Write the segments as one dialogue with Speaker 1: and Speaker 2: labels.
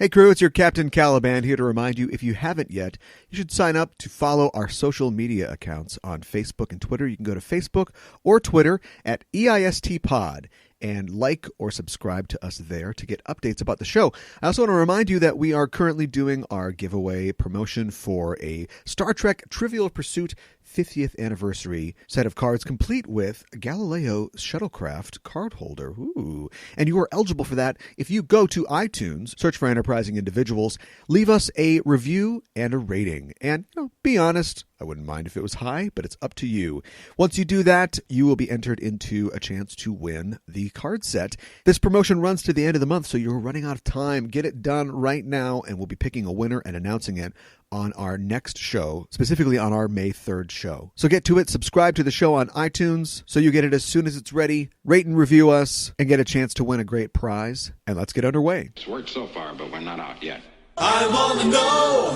Speaker 1: Hey crew, it's your Captain Caliban here to remind you, if you haven't yet, you should sign up to follow our social media accounts on Facebook and Twitter. You can go to Facebook or Twitter at EISTpod and like or subscribe to us there to get updates about the show. I also want to remind you that we are currently doing our giveaway promotion for a Star Trek Trivial Pursuit 50th anniversary set of cards complete with Galileo shuttlecraft card holder. Ooh. And you are eligible for that if you go to iTunes, search for Enterprising Individuals, leave us a review and a rating. And, be honest, I wouldn't mind if it was high, but it's up to you. Once you do that, you will be entered into a chance to win the card set. This promotion runs to the end of the month, so you're running out of time. Get it done right now, and we'll be picking a winner and announcing it on our next show, specifically on our May 3rd show. So get to it, subscribe to the show on iTunes so you get it as soon as it's ready, rate and review us, and get a chance to win a great prize. And let's get underway.
Speaker 2: It's worked so far, but we're not out yet.
Speaker 3: I want to know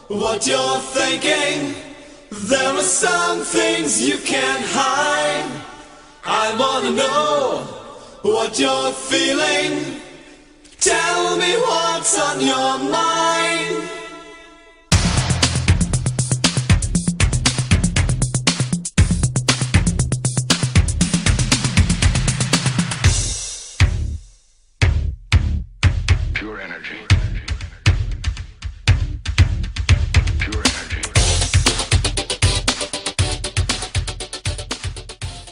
Speaker 3: what you're thinking. There are some things you can't hide. I want to know what you're feeling. Tell me what's on your mind.
Speaker 2: Pure energy.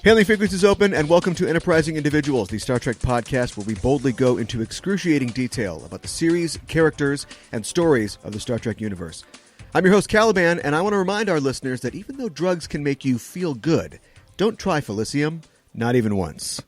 Speaker 1: Hailing frequencies open, and welcome to Enterprising Individuals, the Star Trek podcast where we boldly go into excruciating detail about the series, characters, and stories of the Star Trek universe. I'm your host, Caliban, and I want to remind our listeners that even though drugs can make you feel good, don't try Felicium, not even once.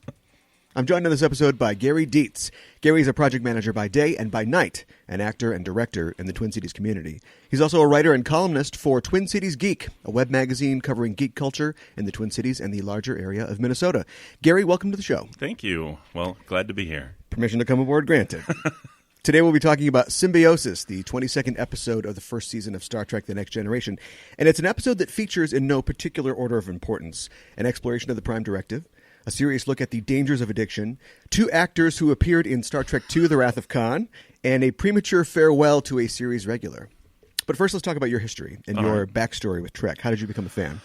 Speaker 1: I'm joined on this episode by Garrick Dietze. Gary is a project manager by day and by night, an actor and director in the Twin Cities community. He's also a writer and columnist for Twin Cities Geek, a web magazine covering geek culture in the Twin Cities and the larger area of Minnesota. Gary, welcome to the show.
Speaker 4: Thank you. Well, glad to be here.
Speaker 1: Permission to come aboard granted. Today we'll be talking about Symbiosis, the 22nd episode of the first season of Star Trek The Next Generation. And it's an episode that features, in no particular order of importance, an exploration of the Prime Directive, a serious look at the dangers of addiction, two actors who appeared in Star Trek II, The Wrath of Khan, and a premature farewell to a series regular. But first, let's talk about your history and your backstory with Trek. How did you become a fan?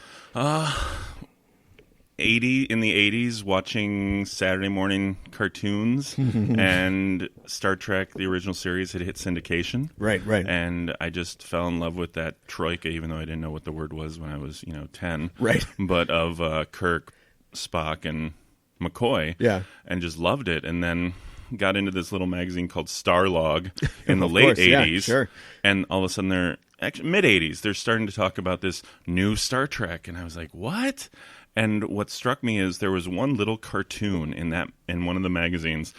Speaker 4: In the 80s, watching Saturday morning cartoons, and Star Trek, the original series, had hit syndication.
Speaker 1: Right.
Speaker 4: And I just fell in love with that troika, even though I didn't know what the word was when I was, 10.
Speaker 1: Right.
Speaker 4: But of Kirk, Spock, and McCoy.
Speaker 1: Yeah.
Speaker 4: And just loved it. And then got into this little magazine called Starlog in the late 80s.
Speaker 1: Yeah, sure.
Speaker 4: And all of a sudden they're, actually mid-80s, they're starting to talk about this new Star Trek. And I was like, what? And what struck me is there was one little cartoon in one of the magazines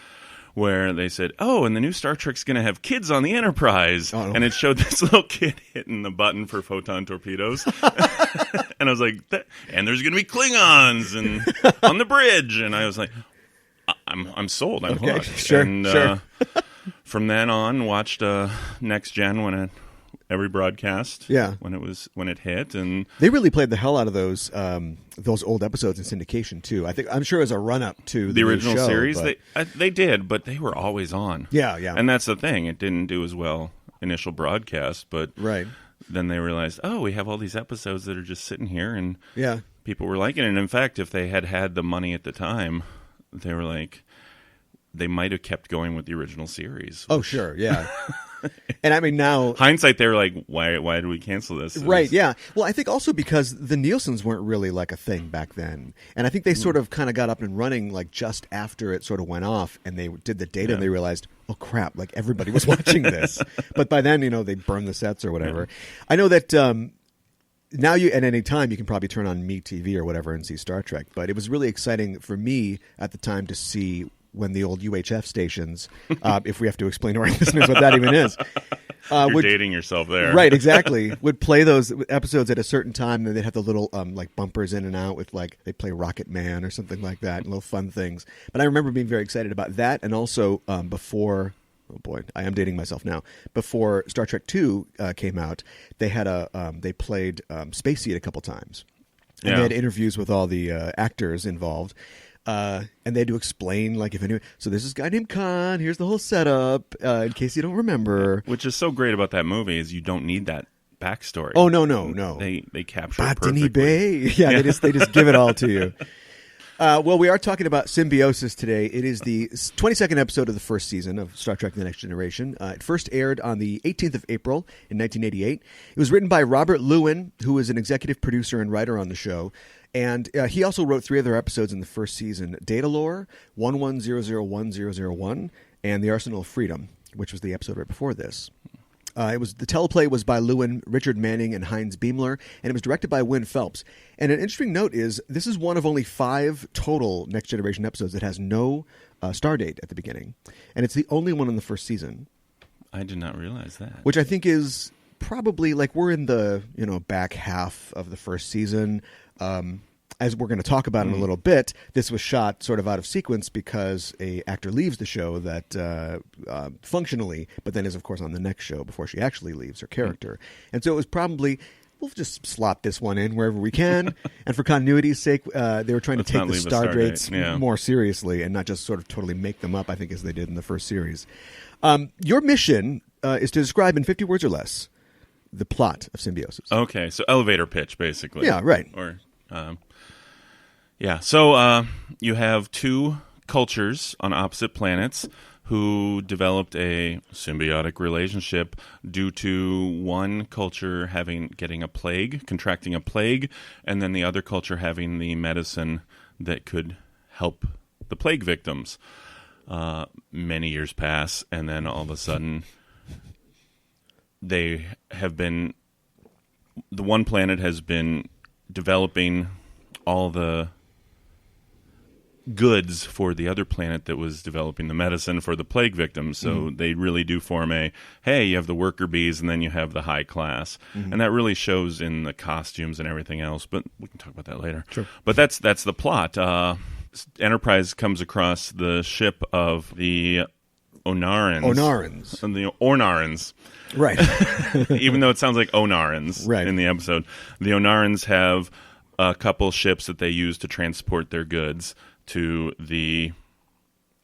Speaker 4: where they said, and the new Star Trek's going to have kids on the Enterprise. Oh, no. And it showed this little kid hitting the button for photon torpedoes. And I was like, and there's going to be Klingons and on the bridge. And I was like, I'm sold. I'm hooked.
Speaker 1: Sure,
Speaker 4: and
Speaker 1: sure.
Speaker 4: From then on, watched Next Gen every broadcast.
Speaker 1: Yeah.
Speaker 4: When it hit, and
Speaker 1: they really played the hell out of those old episodes in syndication too. I'm sure as a run up to
Speaker 4: the original
Speaker 1: show,
Speaker 4: series,
Speaker 1: but
Speaker 4: they did, but they were always on.
Speaker 1: Yeah.
Speaker 4: And that's the thing; it didn't do as well initial broadcast, but
Speaker 1: right.
Speaker 4: Then they realized, we have all these episodes that are just sitting here, and people were liking it. And in fact, if they had the money at the time, they were like, they might have kept going with the original series.
Speaker 1: Oh, sure, yeah. And I mean, now
Speaker 4: hindsight, they were like, why did we cancel this?
Speaker 1: Right, yeah. Well, I think also because the Nielsen's weren't really like a thing back then. And I think they sort of kind of got up and running like just after it sort of went off, and they did the data and they realized, oh crap, like everybody was watching this. But by then, they burned the sets or whatever. Yeah. I know that now at any time you can probably turn on MeTV or whatever and see Star Trek. But it was really exciting for me at the time to see when the old UHF stations, if we have to explain to our listeners what that even is.
Speaker 4: You're dating yourself there.
Speaker 1: Right, exactly. Would play those episodes at a certain time, and they'd have the little like bumpers in and out with like they play Rocket Man or something like that, and little fun things. But I remember being very excited about that, and also before, oh boy, I am dating myself now. Before Star Trek II came out, they had they played Space Seed a couple times, and they had interviews with all the actors involved. And they had to explain, like, if anyone... So there's this guy named Khan. Here's the whole setup, in case you don't remember.
Speaker 4: Which is so great about that movie is you don't need that backstory.
Speaker 1: Oh, no.
Speaker 4: They capture it
Speaker 1: Botany
Speaker 4: perfectly.
Speaker 1: Bay. Yeah, they just give it all to you. Well, we are talking about Symbiosis today. It is the 22nd episode of the first season of Star Trek The Next Generation. It first aired on the 18th of April in 1988. It was written by Robert Lewin, who is an executive producer and writer on the show. And he also wrote 3 other episodes in the first season: Data Lore, 11001001, and The Arsenal of Freedom, which was the episode right before this. The teleplay was by Lewin, Richard Manning, and Heinz Beimler, and it was directed by Wynn Phelps. And an interesting note is this is one of only 5 total Next Generation episodes that has no star date at the beginning, and it's the only one in the first season.
Speaker 4: I did not realize that.
Speaker 1: Which I think is probably, like, we're in the back half of the first season. As we're going to talk about in a little bit, this was shot sort of out of sequence because a actor leaves the show that functionally, but then is, of course, on the next show before she actually leaves her character. And so it was probably, we'll just slot this one in wherever we can. And for continuity's sake, they were trying to take the star dates more seriously and not just sort of totally make them up, I think, as they did in the first series. Your mission is to describe in 50 words or less the plot of Symbiosis.
Speaker 4: Okay, so elevator pitch, basically.
Speaker 1: Yeah, right.
Speaker 4: Or, so you have 2 cultures on opposite planets who developed a symbiotic relationship due to one culture getting a plague, contracting a plague, and then the other culture having the medicine that could help the plague victims. Many years pass, and then all of a sudden the one planet has been developing all the goods for the other planet that was developing the medicine for the plague victims. So they really do form you have the worker bees and then you have the high class. And that really shows in the costumes and everything else, but we can talk about that later.
Speaker 1: Sure.
Speaker 4: But that's the plot. Enterprise comes across the ship of the Onarans. The Ornarans.
Speaker 1: Right.
Speaker 4: Even though it sounds like Onarans in the episode. The Onarans have a couple ships that they use to transport their goods to the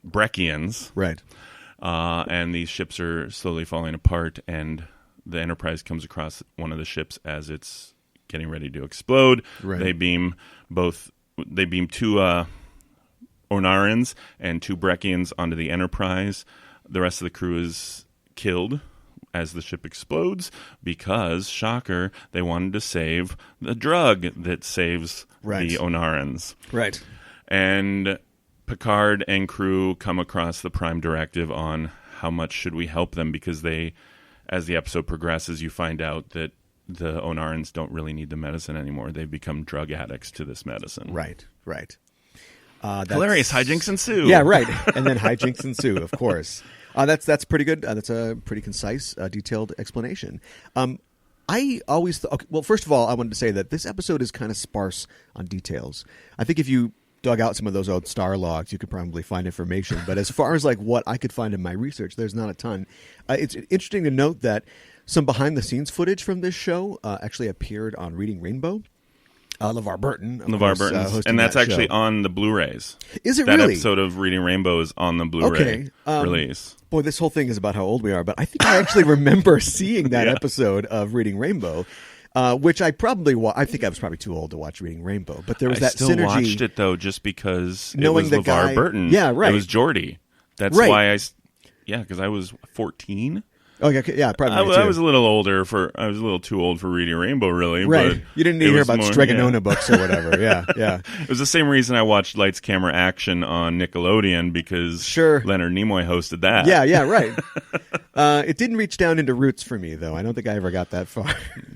Speaker 4: Breckins.
Speaker 1: Right.
Speaker 4: And these ships are slowly falling apart, and the Enterprise comes across one of the ships as it's getting ready to explode.
Speaker 1: Right.
Speaker 4: They beam 2 Ornarans and 2 Breckians onto the Enterprise. The rest of the crew is killed as the ship explodes because, shocker, they wanted to save the drug that saves the Onarans.
Speaker 1: Right.
Speaker 4: And Picard and crew come across the Prime Directive on how much should we help them, because as the episode progresses, you find out that the Onarans don't really need the medicine anymore. They've become drug addicts to this medicine.
Speaker 1: Right.
Speaker 4: Hilarious hijinks ensue.
Speaker 1: Yeah, right. And then hijinks ensue, of course. That's pretty good. That's a pretty concise, detailed explanation. I always well, first of all, I wanted to say that this episode is kind of sparse on details. I think if you dug out some of those old star logs, you could probably find information. But as far as like what I could find in my research, there's not a ton. It's interesting to note that some behind-the-scenes footage from this show actually appeared on Reading Rainbow. LeVar Burton.
Speaker 4: And that's actually on the Blu-rays.
Speaker 1: Is it
Speaker 4: that
Speaker 1: really?
Speaker 4: That episode of Reading Rainbow is on the Blu-ray release.
Speaker 1: Boy, this whole thing is about how old we are, but I think I actually remember seeing that episode of Reading Rainbow, which I think I was probably too old to watch Reading Rainbow. But there was that synergy.
Speaker 4: I still watched it, though, just because
Speaker 1: knowing
Speaker 4: it was LeVar Burton.
Speaker 1: Yeah, right.
Speaker 4: It was Geordi. That's why because I was 14.
Speaker 1: Oh yeah, probably.
Speaker 4: I was a little older I was a little too old for Reading Rainbow, really.
Speaker 1: Right.
Speaker 4: But
Speaker 1: you didn't need to hear about Stregonona books or whatever. Yeah.
Speaker 4: It was the same reason I watched Lights, Camera, Action on Nickelodeon, because Leonard Nimoy hosted that.
Speaker 1: Yeah, right. It didn't reach down into Roots for me, though. I don't think I ever got that far.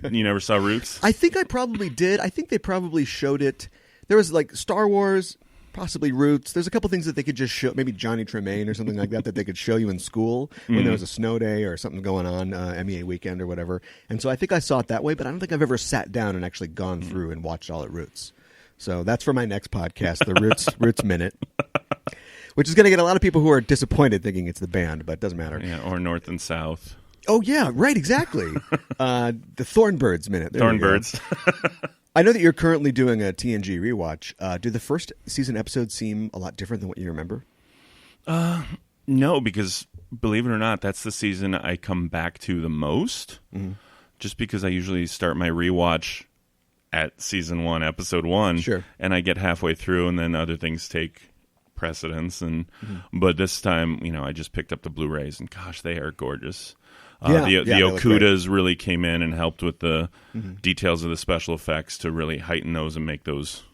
Speaker 4: You never saw Roots?
Speaker 1: I think I probably did. I think they probably showed it. There was like Star Wars, possibly Roots. There's a couple things that they could just show, maybe Johnny Tremaine or something like that they could show you in school when there was a snow day or something going on, MEA weekend or whatever. And so I think I saw it that way, but I don't think I've ever sat down and actually gone through and watched all at Roots. So that's for my next podcast, the Roots Minute, which is going to get a lot of people who are disappointed thinking it's the band, but it doesn't matter.
Speaker 4: Yeah, or North and South.
Speaker 1: Oh, yeah, right, exactly. The Thornbirds Minute. There
Speaker 4: Thornbirds.
Speaker 1: I know that you're currently doing a TNG rewatch. Do the first season episodes seem a lot different than what you remember?
Speaker 4: No, because believe it or not, that's the season I come back to the most. Mm-hmm. Just because I usually start my rewatch at season 1, episode 1,
Speaker 1: sure,
Speaker 4: and I get halfway through, and then other things take precedence. And but this time, I just picked up the Blu-rays, and gosh, they are gorgeous. The Okudas really came in and helped with the details of the special effects to really heighten those and make those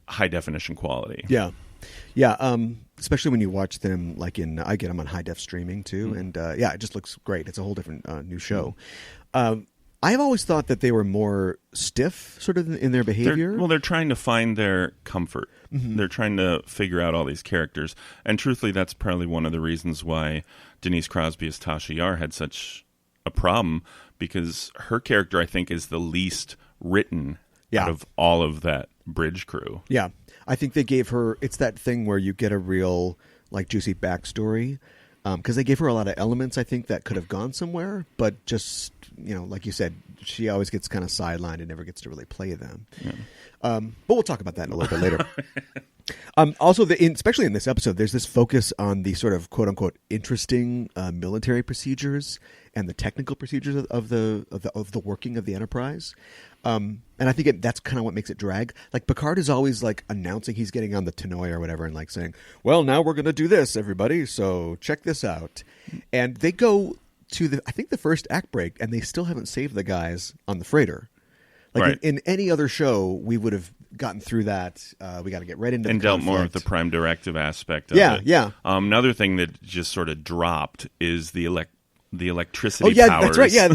Speaker 4: high definition quality.
Speaker 1: Yeah. Especially when you watch them, like I get them on high def streaming too, and it just looks great. It's a whole different new show. I've always thought that they were more stiff, sort of in their behavior.
Speaker 4: They're trying to find their comfort. Mm-hmm. They're trying to figure out all these characters, and truthfully, that's probably one of the reasons why Denise Crosby as Tasha Yar had such a problem, because her character, I think, is the least written out of all of that bridge crew.
Speaker 1: Yeah. I think they gave her, it's that thing where you get a real, juicy backstory, because they gave her a lot of elements, I think, that could have gone somewhere, but just, like you said, she always gets kind of sidelined and never gets to really play them. Yeah. But we'll talk about that in a little bit later. Also, especially in this episode, there's this focus on the sort of quote-unquote interesting military procedures and the technical procedures of the working of the Enterprise. And I think that's kind of what makes it drag. Like, Picard is always announcing he's getting on the Tannoy or whatever, and saying, "Well, now we're going to do this, everybody. So check this out." And they go to the first act break, and they still haven't saved the guys on the freighter.
Speaker 4: Right.
Speaker 1: In any other show, we would have gotten through that. We got to get right into
Speaker 4: and
Speaker 1: the
Speaker 4: dealt
Speaker 1: conflict.
Speaker 4: more with the Prime Directive aspect of it.
Speaker 1: Yeah.
Speaker 4: Another thing that just sort of dropped is the electricity.
Speaker 1: Oh yeah,
Speaker 4: powers.
Speaker 1: That's right. Yeah,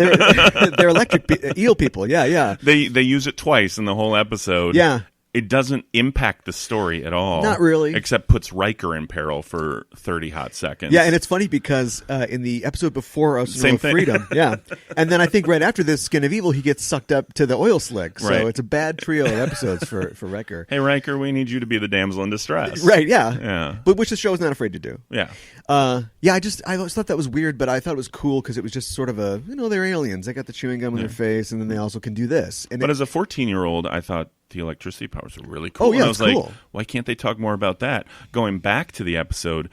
Speaker 1: they're electric eel people. Yeah.
Speaker 4: They use it twice in the whole episode.
Speaker 1: Yeah.
Speaker 4: It doesn't impact the story at all.
Speaker 1: Not really.
Speaker 4: Except puts Riker in peril for 30 hot seconds.
Speaker 1: Yeah, and it's funny because in the episode before Ocean of Freedom, and then I think right after this, Skin of Evil, he gets sucked up to the oil slick. So it's a bad trio of episodes for Riker.
Speaker 4: Hey, Riker, we need you to be the damsel in distress.
Speaker 1: Right, yeah. But which the show is not afraid to do.
Speaker 4: Yeah.
Speaker 1: I always thought that was weird, but I thought it was cool because it was just sort of they're aliens. They got the chewing gum in their face, and then they also can do this.
Speaker 4: But as a 14-year-old, I thought the electricity powers were really cool.
Speaker 1: Oh, yeah,
Speaker 4: and I was
Speaker 1: cool.
Speaker 4: like, why can't they talk more about that? Going back to the episode,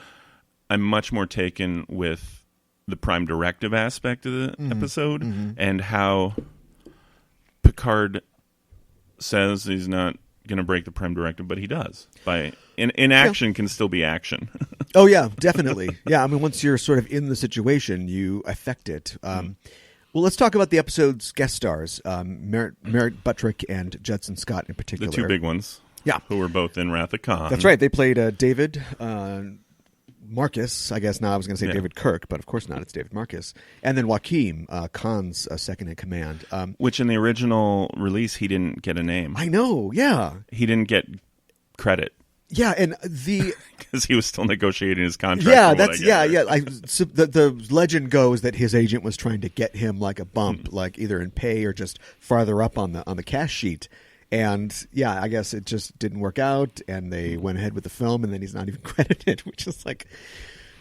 Speaker 4: I'm much more taken with the Prime Directive aspect of the episode and how Picard says he's not going to break the Prime Directive, but he does. Inaction can still be action.
Speaker 1: Oh, yeah, definitely. Yeah, I mean, once you're sort of in the situation, you affect it. Well, let's talk about the episode's guest stars, Merritt Buttrick and Judson Scott in particular.
Speaker 4: The two big ones.
Speaker 1: Yeah.
Speaker 4: Who were both in Wrath of Khan.
Speaker 1: That's right. They played David Marcus, I guess now I was going to say David Kirk, but of course not. It's David Marcus. And then Joaquin, Khan's second-in-command.
Speaker 4: Which in the original release, he didn't get a name.
Speaker 1: I know, yeah.
Speaker 4: He didn't get credit.
Speaker 1: Yeah, and because
Speaker 4: he was still negotiating his contract.
Speaker 1: Yeah, the legend goes that his agent was trying to get him a bump, either in pay or just farther up on the cash sheet. And I guess it just didn't work out, and they went ahead with the film, and then he's not even credited, which is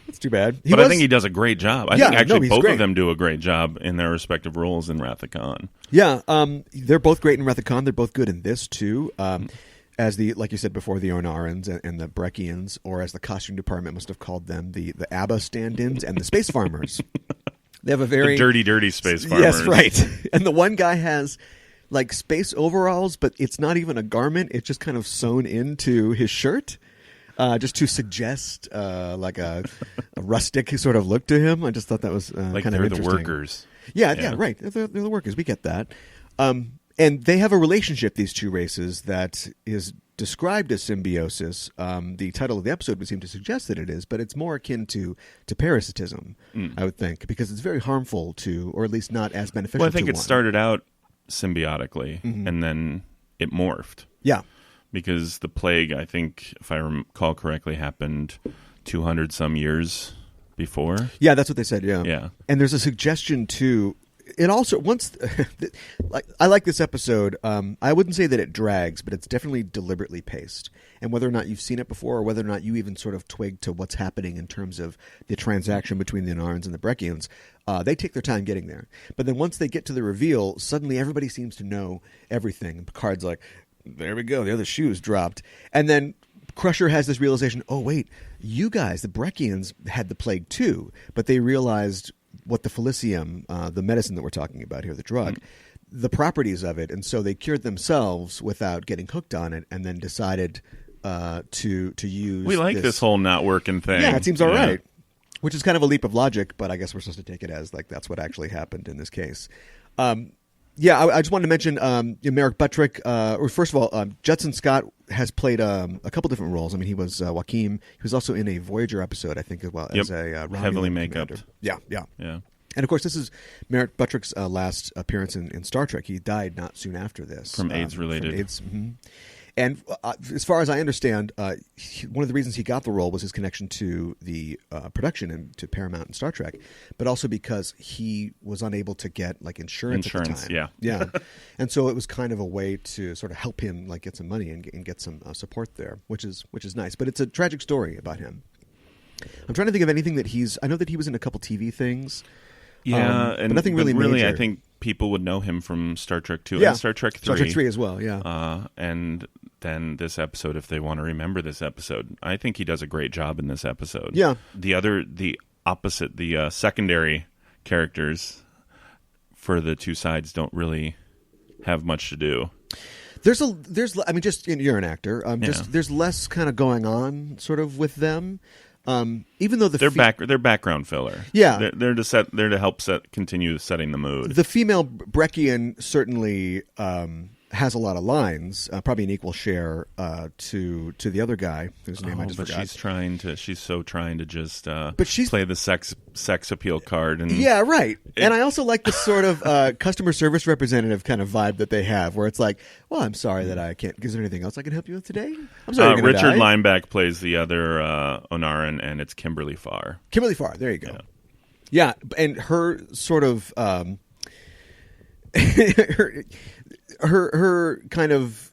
Speaker 1: it's too bad.
Speaker 4: I think he does a great job. I think actually both
Speaker 1: great.
Speaker 4: of them do a great job in their respective roles in Wrath of Khan.
Speaker 1: Yeah, they're both great in Wrath of Khan. They're both good in this too. As like you said before, the Onarans and the Brekians, or as the costume department must have called them, the ABBA stand-ins and the space farmers. They have a very
Speaker 4: the dirty space farmers.
Speaker 1: Yes, right. And the one guy has space overalls, but it's not even a garment. It's just kind of sewn into his shirt, just to suggest a rustic sort of look to him. I just thought that was kind of interesting.
Speaker 4: They're the workers.
Speaker 1: Yeah, right. They're the workers. We get that. And they have a relationship, these two races, that is described as symbiosis. The title of the episode would seem to suggest that it is, but it's more akin to parasitism, I would think, because it's very harmful to, or at least not as beneficial to
Speaker 4: Well, I think it
Speaker 1: one.
Speaker 4: started out symbiotically, and then it morphed.
Speaker 1: Yeah.
Speaker 4: Because the plague, I think, if I recall correctly, happened 200-some years before.
Speaker 1: Yeah, that's what they said, yeah.
Speaker 4: Yeah.
Speaker 1: And there's a suggestion, too, it also once like I like this episode. I wouldn't say that it drags, but it's definitely deliberately paced. And whether or not you've seen it before, or whether or not you even sort of twig to what's happening in terms of the transaction between the Onarans and the Breckins, they take their time getting there. But then once they get to the reveal, suddenly everybody seems to know everything. And Picard's like, there we go, the other shoe's dropped. And then Crusher has this realization, oh, wait, you guys, the Breckins, had the plague too, but they realized what the Felicium, the medicine that we're talking about here, the drug, the properties of it, and so they cured themselves without getting hooked on it, and then decided to use.
Speaker 4: We like this whole not working thing.
Speaker 1: Yeah, it seems all right, which is kind of a leap of logic, but I guess we're supposed to take it as like that's what actually happened in this case. Yeah, I just wanted to mention Merrick Buttrick. Or first of all, Judson Scott has played a couple different roles. I mean, he was Joaquin. He was also in a Voyager episode, I think, as well as a
Speaker 4: heavily makeup.
Speaker 1: Yeah. And of course, this is Merrick Buttrick's last appearance in Star Trek. He died not soon after this
Speaker 4: from AIDS related.
Speaker 1: From AIDS. Mm-hmm. And as far as I understand, one of the reasons he got the role was his connection to the production and to Paramount and Star Trek, but also because he was unable to get like insurance at the time. Yeah. And so it was kind of a way to sort of help him like get some money and get some support there, which is nice. But it's a tragic story about him. I'm trying to think of anything that I know that he was in a couple TV things.
Speaker 4: Yeah,
Speaker 1: but nothing really major.
Speaker 4: I think people would know him from Star Trek 2
Speaker 1: and
Speaker 4: Star Trek 3.
Speaker 1: Star Trek 3 as well, yeah.
Speaker 4: And then this episode, if they want to remember this episode, I think he does a great job in this episode.
Speaker 1: Yeah.
Speaker 4: The opposite, the secondary characters for the two sides don't really have much to do.
Speaker 1: There's I mean, just you're an actor. There's less kind of going on sort of with them. Even though they're
Speaker 4: background filler,
Speaker 1: yeah,
Speaker 4: they're to help continue setting the mood.
Speaker 1: The female Breckian certainly has a lot of lines, probably an equal share to the other guy whose name I just forgot.
Speaker 4: She's so trying to just
Speaker 1: she's
Speaker 4: play the sex appeal card. And
Speaker 1: yeah, right. And I also like this sort of customer service representative kind of vibe that they have, where it's like, well, I'm sorry that I can't. Is there anything else I can help you with today? I'm sorry.
Speaker 4: Richard Lineback plays the other Onaran, and it's Kimberly Farr.
Speaker 1: Kimberly Farr. There you go. Yeah, and her sort of her kind of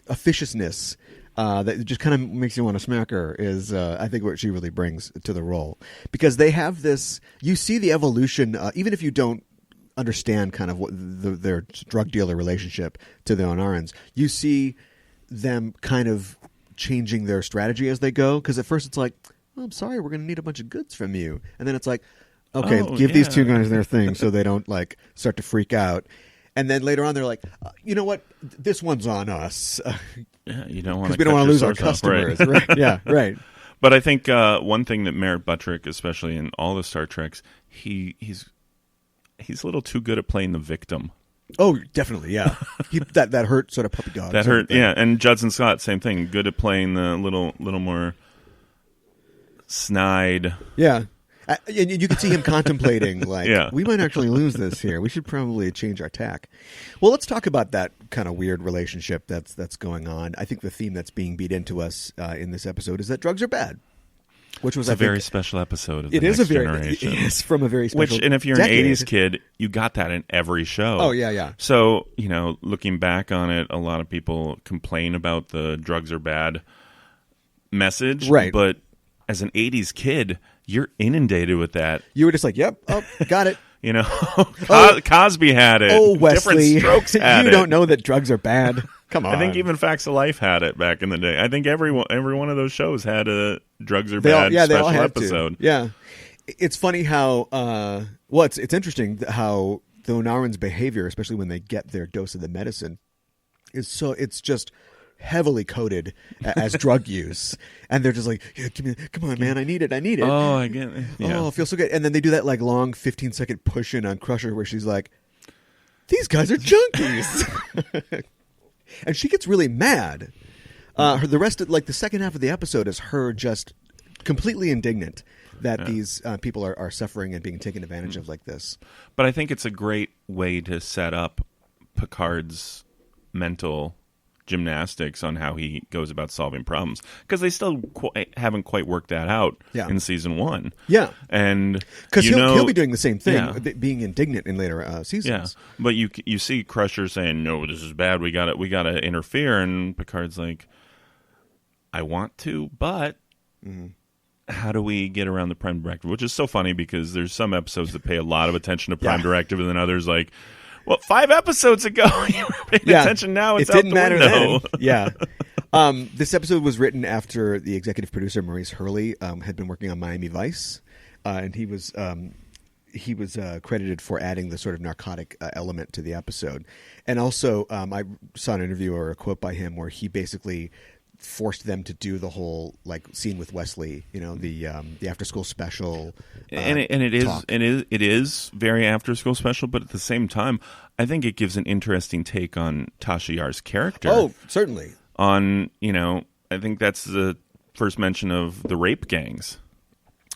Speaker 1: officiousness that just kind of makes you want to smack her is I think what she really brings to the role, because they have this, you see the evolution even if you don't understand kind of what their drug dealer relationship to the Onarans, you see them kind of changing their strategy as they go, because at first it's like, oh, I'm sorry, we're going to need a bunch of goods from you, and then it's like, okay, give these two guys their thing so they don't like start to freak out. And then later on, they're like, you know what? This one's on us.
Speaker 4: Yeah, you don't want to,
Speaker 1: because we don't want to lose our customers. Right? Yeah, right.
Speaker 4: But I think one thing that Merrick Buttrick, especially in all the Star Treks, he's a little too good at playing the victim.
Speaker 1: Oh, definitely, yeah. that hurt sort of puppy dog.
Speaker 4: That hurt, yeah. And Judson Scott, same thing. Good at playing the little more snide.
Speaker 1: Yeah. And you can see him contemplating, like, we might actually lose this here. We should probably change our tack. Well, let's talk about that kind of weird relationship that's going on. I think the theme that's being beat into us in this episode is that drugs are bad. Which was
Speaker 4: a very special episode of the
Speaker 1: Next
Speaker 4: Generation.
Speaker 1: It is from a very special
Speaker 4: and if you're
Speaker 1: decade.
Speaker 4: An 80s kid, you got that in every show.
Speaker 1: Oh, yeah.
Speaker 4: So, looking back on it, a lot of people complain about the drugs are bad message.
Speaker 1: Right.
Speaker 4: But as an 80s kid, you're inundated with that.
Speaker 1: You were just like, yep, got it.
Speaker 4: Cosby had it.
Speaker 1: Oh, Wesley,
Speaker 4: different strokes had
Speaker 1: you don't know that drugs are bad. Come on.
Speaker 4: I think even Facts of Life had it back in the day. I think every one of those shows had a drugs are bad special episode.
Speaker 1: To. Yeah. It's funny how, it's interesting how the Onarans' behavior, especially when they get their dose of the medicine, it's just heavily coded as drug use, and they're just like, yeah, come on, man, I need it.
Speaker 4: Oh, I get it. Yeah.
Speaker 1: Oh, it feels so good. And then they do that like long 15-second push in on Crusher where she's like, these guys are junkies. And she gets really mad. The rest of the second half of the episode is her just completely indignant that these people are suffering and being taken advantage of like this.
Speaker 4: But I think it's a great way to set up Picard's mental gymnastics on how he goes about solving problems, because they still haven't quite worked that out in season 1.
Speaker 1: Yeah,
Speaker 4: and
Speaker 1: because he'll be doing the same thing,
Speaker 4: Yeah.
Speaker 1: being indignant in later seasons.
Speaker 4: Yeah, but you see Crusher saying, "No, this is bad. We got to interfere," and Picard's like, "I want to, but." How do we get around the Prime Directive? Which is so funny because there's some episodes that pay a lot of attention to Prime Directive, and then others like, well, 5 episodes ago you were paying attention. Now it's out the window.
Speaker 1: Yeah. This episode was written after the executive producer Maurice Hurley had been working on Miami Vice, and he was credited for adding the sort of narcotic element to the episode. And also, I saw an interview or a quote by him where he basically forced them to do the whole like scene with Wesley, the after school special,
Speaker 4: it is very after school special, but at the same time, I think it gives an interesting take on Tasha Yar's character.
Speaker 1: Oh, certainly.
Speaker 4: I think that's the first mention of the rape gangs.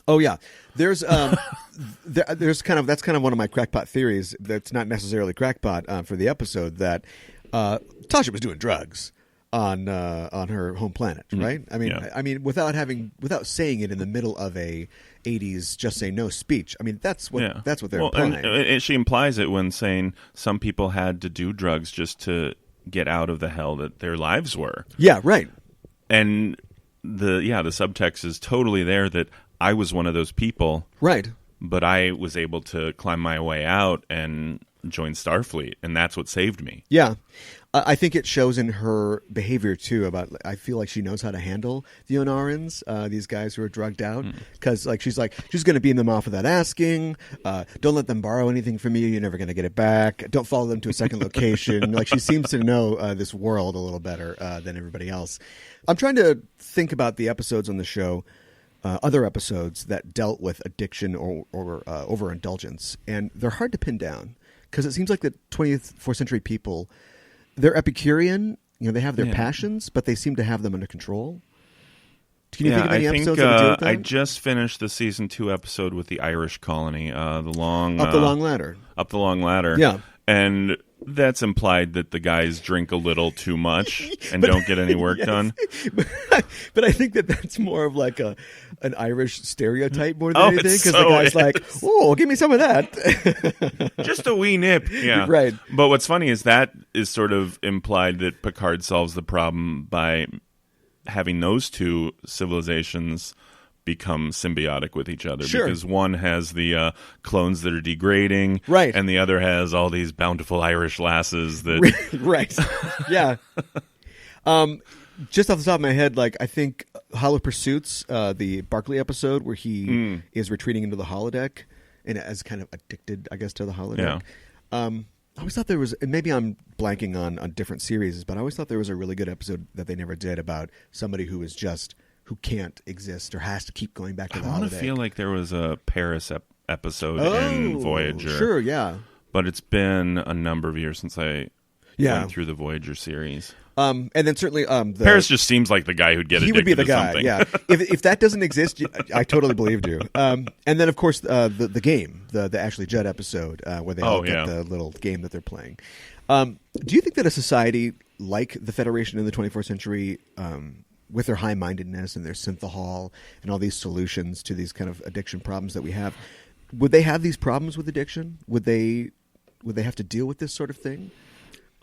Speaker 1: Oh yeah, there's that's kind of one of my crackpot theories. That's not necessarily crackpot for the episode, that Tasha was doing drugs on her home planet, right? I mean, without saying it in the middle of a 80s "just say no" speech. I mean, that's what they're implying.
Speaker 4: And she implies it when saying some people had to do drugs just to get out of the hell that their lives were.
Speaker 1: Yeah, right.
Speaker 4: And the subtext is totally there that I was one of those people,
Speaker 1: right? But
Speaker 4: I was able to climb my way out and join Starfleet, and that's what saved me.
Speaker 1: Yeah. I think it shows in her behavior, too. I feel like she knows how to handle the Onarans, these guys who are drugged out. Because she's going to beam them off without asking. Don't let them borrow anything from you. You're never going to get it back. Don't follow them to a second location. She seems to know this world a little better than everybody else. I'm trying to think about the episodes on the show, other episodes that dealt with addiction or overindulgence. And they're hard to pin down because it seems like the 24th century people, they're Epicurean. They have their passions, but they seem to have them under control. Can you think of any episodes that do with that?
Speaker 4: I just finished the season 2 episode with the Irish colony,
Speaker 1: Up the Long Ladder.
Speaker 4: Up the Long Ladder.
Speaker 1: Yeah.
Speaker 4: And that's implied that the guys drink a little too much and don't get any work done.
Speaker 1: But I think that's more of like an Irish stereotype more than anything. Because the guy's like, oh, give me some of that.
Speaker 4: Just a wee nip. Yeah.
Speaker 1: Right.
Speaker 4: But what's funny is that is sort of implied that Picard solves the problem by having those two civilizations become symbiotic with each other, because one has the clones that are degrading,
Speaker 1: right,
Speaker 4: and the other has all these bountiful Irish lasses that
Speaker 1: right. Yeah. Just off the top of my head, I think Hollow Pursuits, the Barclay episode where he is retreating into the holodeck and as kind of addicted, I guess, to the holodeck. I always thought there was, and maybe I'm blanking on different series, but I always thought there was a really good episode that they never did about somebody who can't exist or has to keep going back to the holodeck. I want to
Speaker 4: feel like there was a Paris episode in Voyager.
Speaker 1: Sure, yeah.
Speaker 4: But it's been a number of years since I went through the Voyager series.
Speaker 1: And then certainly
Speaker 4: Paris just seems like the guy who'd get addicted
Speaker 1: he would be the
Speaker 4: to
Speaker 1: guy,
Speaker 4: something.
Speaker 1: Yeah. If that doesn't exist, I totally believed you. And then of course the game, the Ashley Judd episode where they all get the little game that they're playing. Do you think that a society like the Federation in the 24th century, with their high-mindedness and their synthahol and all these solutions to these kind of addiction problems that we have, would they have these problems with addiction? Would they have to deal with this sort of thing?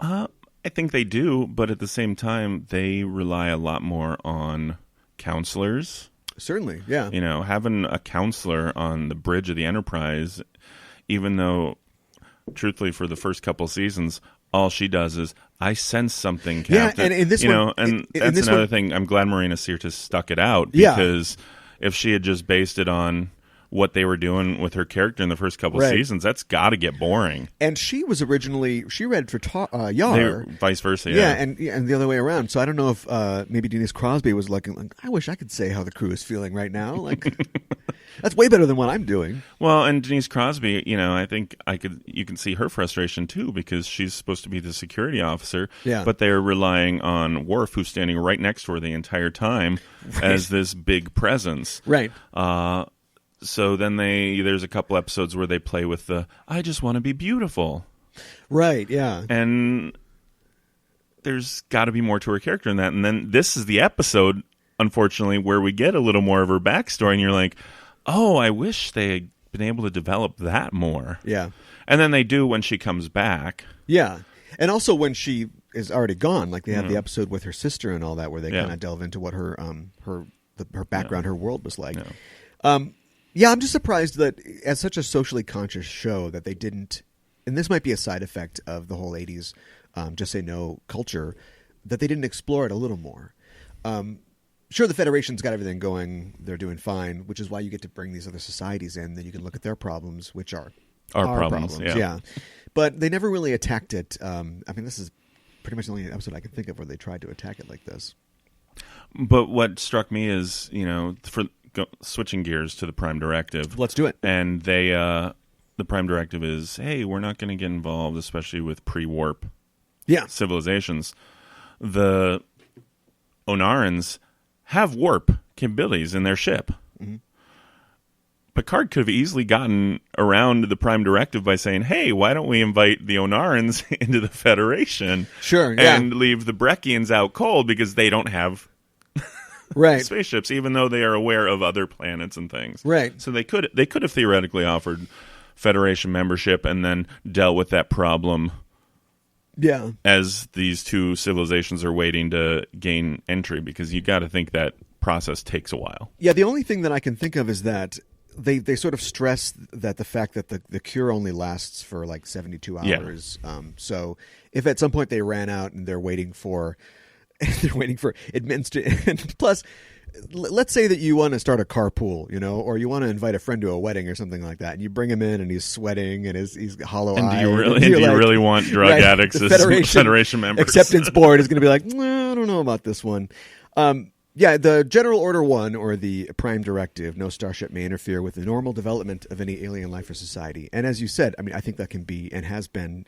Speaker 4: I think they do, but at the same time, they rely a lot more on counselors.
Speaker 1: Certainly, yeah.
Speaker 4: Having a counselor on the bridge of the Enterprise, even though, truthfully, for the first couple seasons, all she does is, I sense something, Captain.
Speaker 1: Yeah, and in this one,
Speaker 4: and that's another thing. I'm glad Marina Sirtis stuck it out, because if she had just based it on what they were doing with her character in the first couple seasons, that's got to get boring.
Speaker 1: And she was originally, she read for Yar.
Speaker 4: Vice versa,
Speaker 1: yeah. And the other way around. So I don't know if maybe Denise Crosby was looking I wish I could say how the crew is feeling right now. That's way better than what I'm doing.
Speaker 4: Well, and Denise Crosby, I think you can see her frustration too, because she's supposed to be the security officer, but they're relying on Worf, who's standing right next to her the entire time, as this big presence.
Speaker 1: Right.
Speaker 4: So then there's a couple episodes where they play with the, I just want to be beautiful.
Speaker 1: Right, yeah.
Speaker 4: And there's got to be more to her character than that. And then this is the episode, unfortunately, where we get a little more of her backstory, and you're like, oh, I wish they had been able to develop that more.
Speaker 1: Yeah.
Speaker 4: And then they do when she comes back.
Speaker 1: Yeah. And also when she is already gone, like they have the episode with her sister and all that, where they kind of delve into what her background, her world was like. I'm just surprised that as such a socially conscious show that they didn't, and this might be a side effect of the whole 80s Just Say No culture, that they didn't explore it a little more. Sure, the Federation's got everything going. They're doing fine, which is why you get to bring these other societies in. Then you can look at their problems, which are our problems. Yeah. But they never really attacked it. This is pretty much the only episode I can think of where they tried to attack it like this.
Speaker 4: But what struck me is, switching gears to the Prime Directive.
Speaker 1: Let's do it.
Speaker 4: And the Prime Directive is, hey, we're not going to get involved, especially with pre-warp civilizations. The Onarans have warp capabilities in their ship. Mm-hmm. Picard could have easily gotten around the Prime Directive by saying, hey, why don't we invite the Onarans into the Federation?
Speaker 1: Sure,
Speaker 4: and leave the Breckins out cold because they don't have spaceships, even though they are aware of other planets and things.
Speaker 1: Right.
Speaker 4: So they could have theoretically offered Federation membership and then dealt with that problem as these two civilizations are waiting to gain entry, because you got to think that process takes a while.
Speaker 1: Yeah, the only thing that I can think of is that they sort of stress that the fact that the cure only lasts for like 72 hours. Yeah. So if at some point they ran out and they're waiting for admittance to, and plus, let's say that you want to start a carpool, or you want to invite a friend to a wedding or something like that, and you bring him in and he's sweating and he's hollow-eyed.
Speaker 4: And do you really want drug addicts as Federation members?
Speaker 1: Acceptance board is going to be like, I don't know about this one. The General Order 1, or the Prime Directive, no starship may interfere with the normal development of any alien life or society. And as you said, I think that can be and has been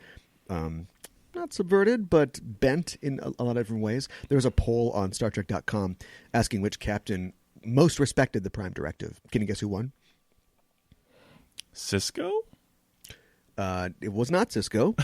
Speaker 1: not subverted, but bent in a lot of different ways. There was a poll on StarTrek.com asking which captain most respected the Prime Directive. Can you guess who won?
Speaker 4: Sisko?
Speaker 1: It was not Sisko.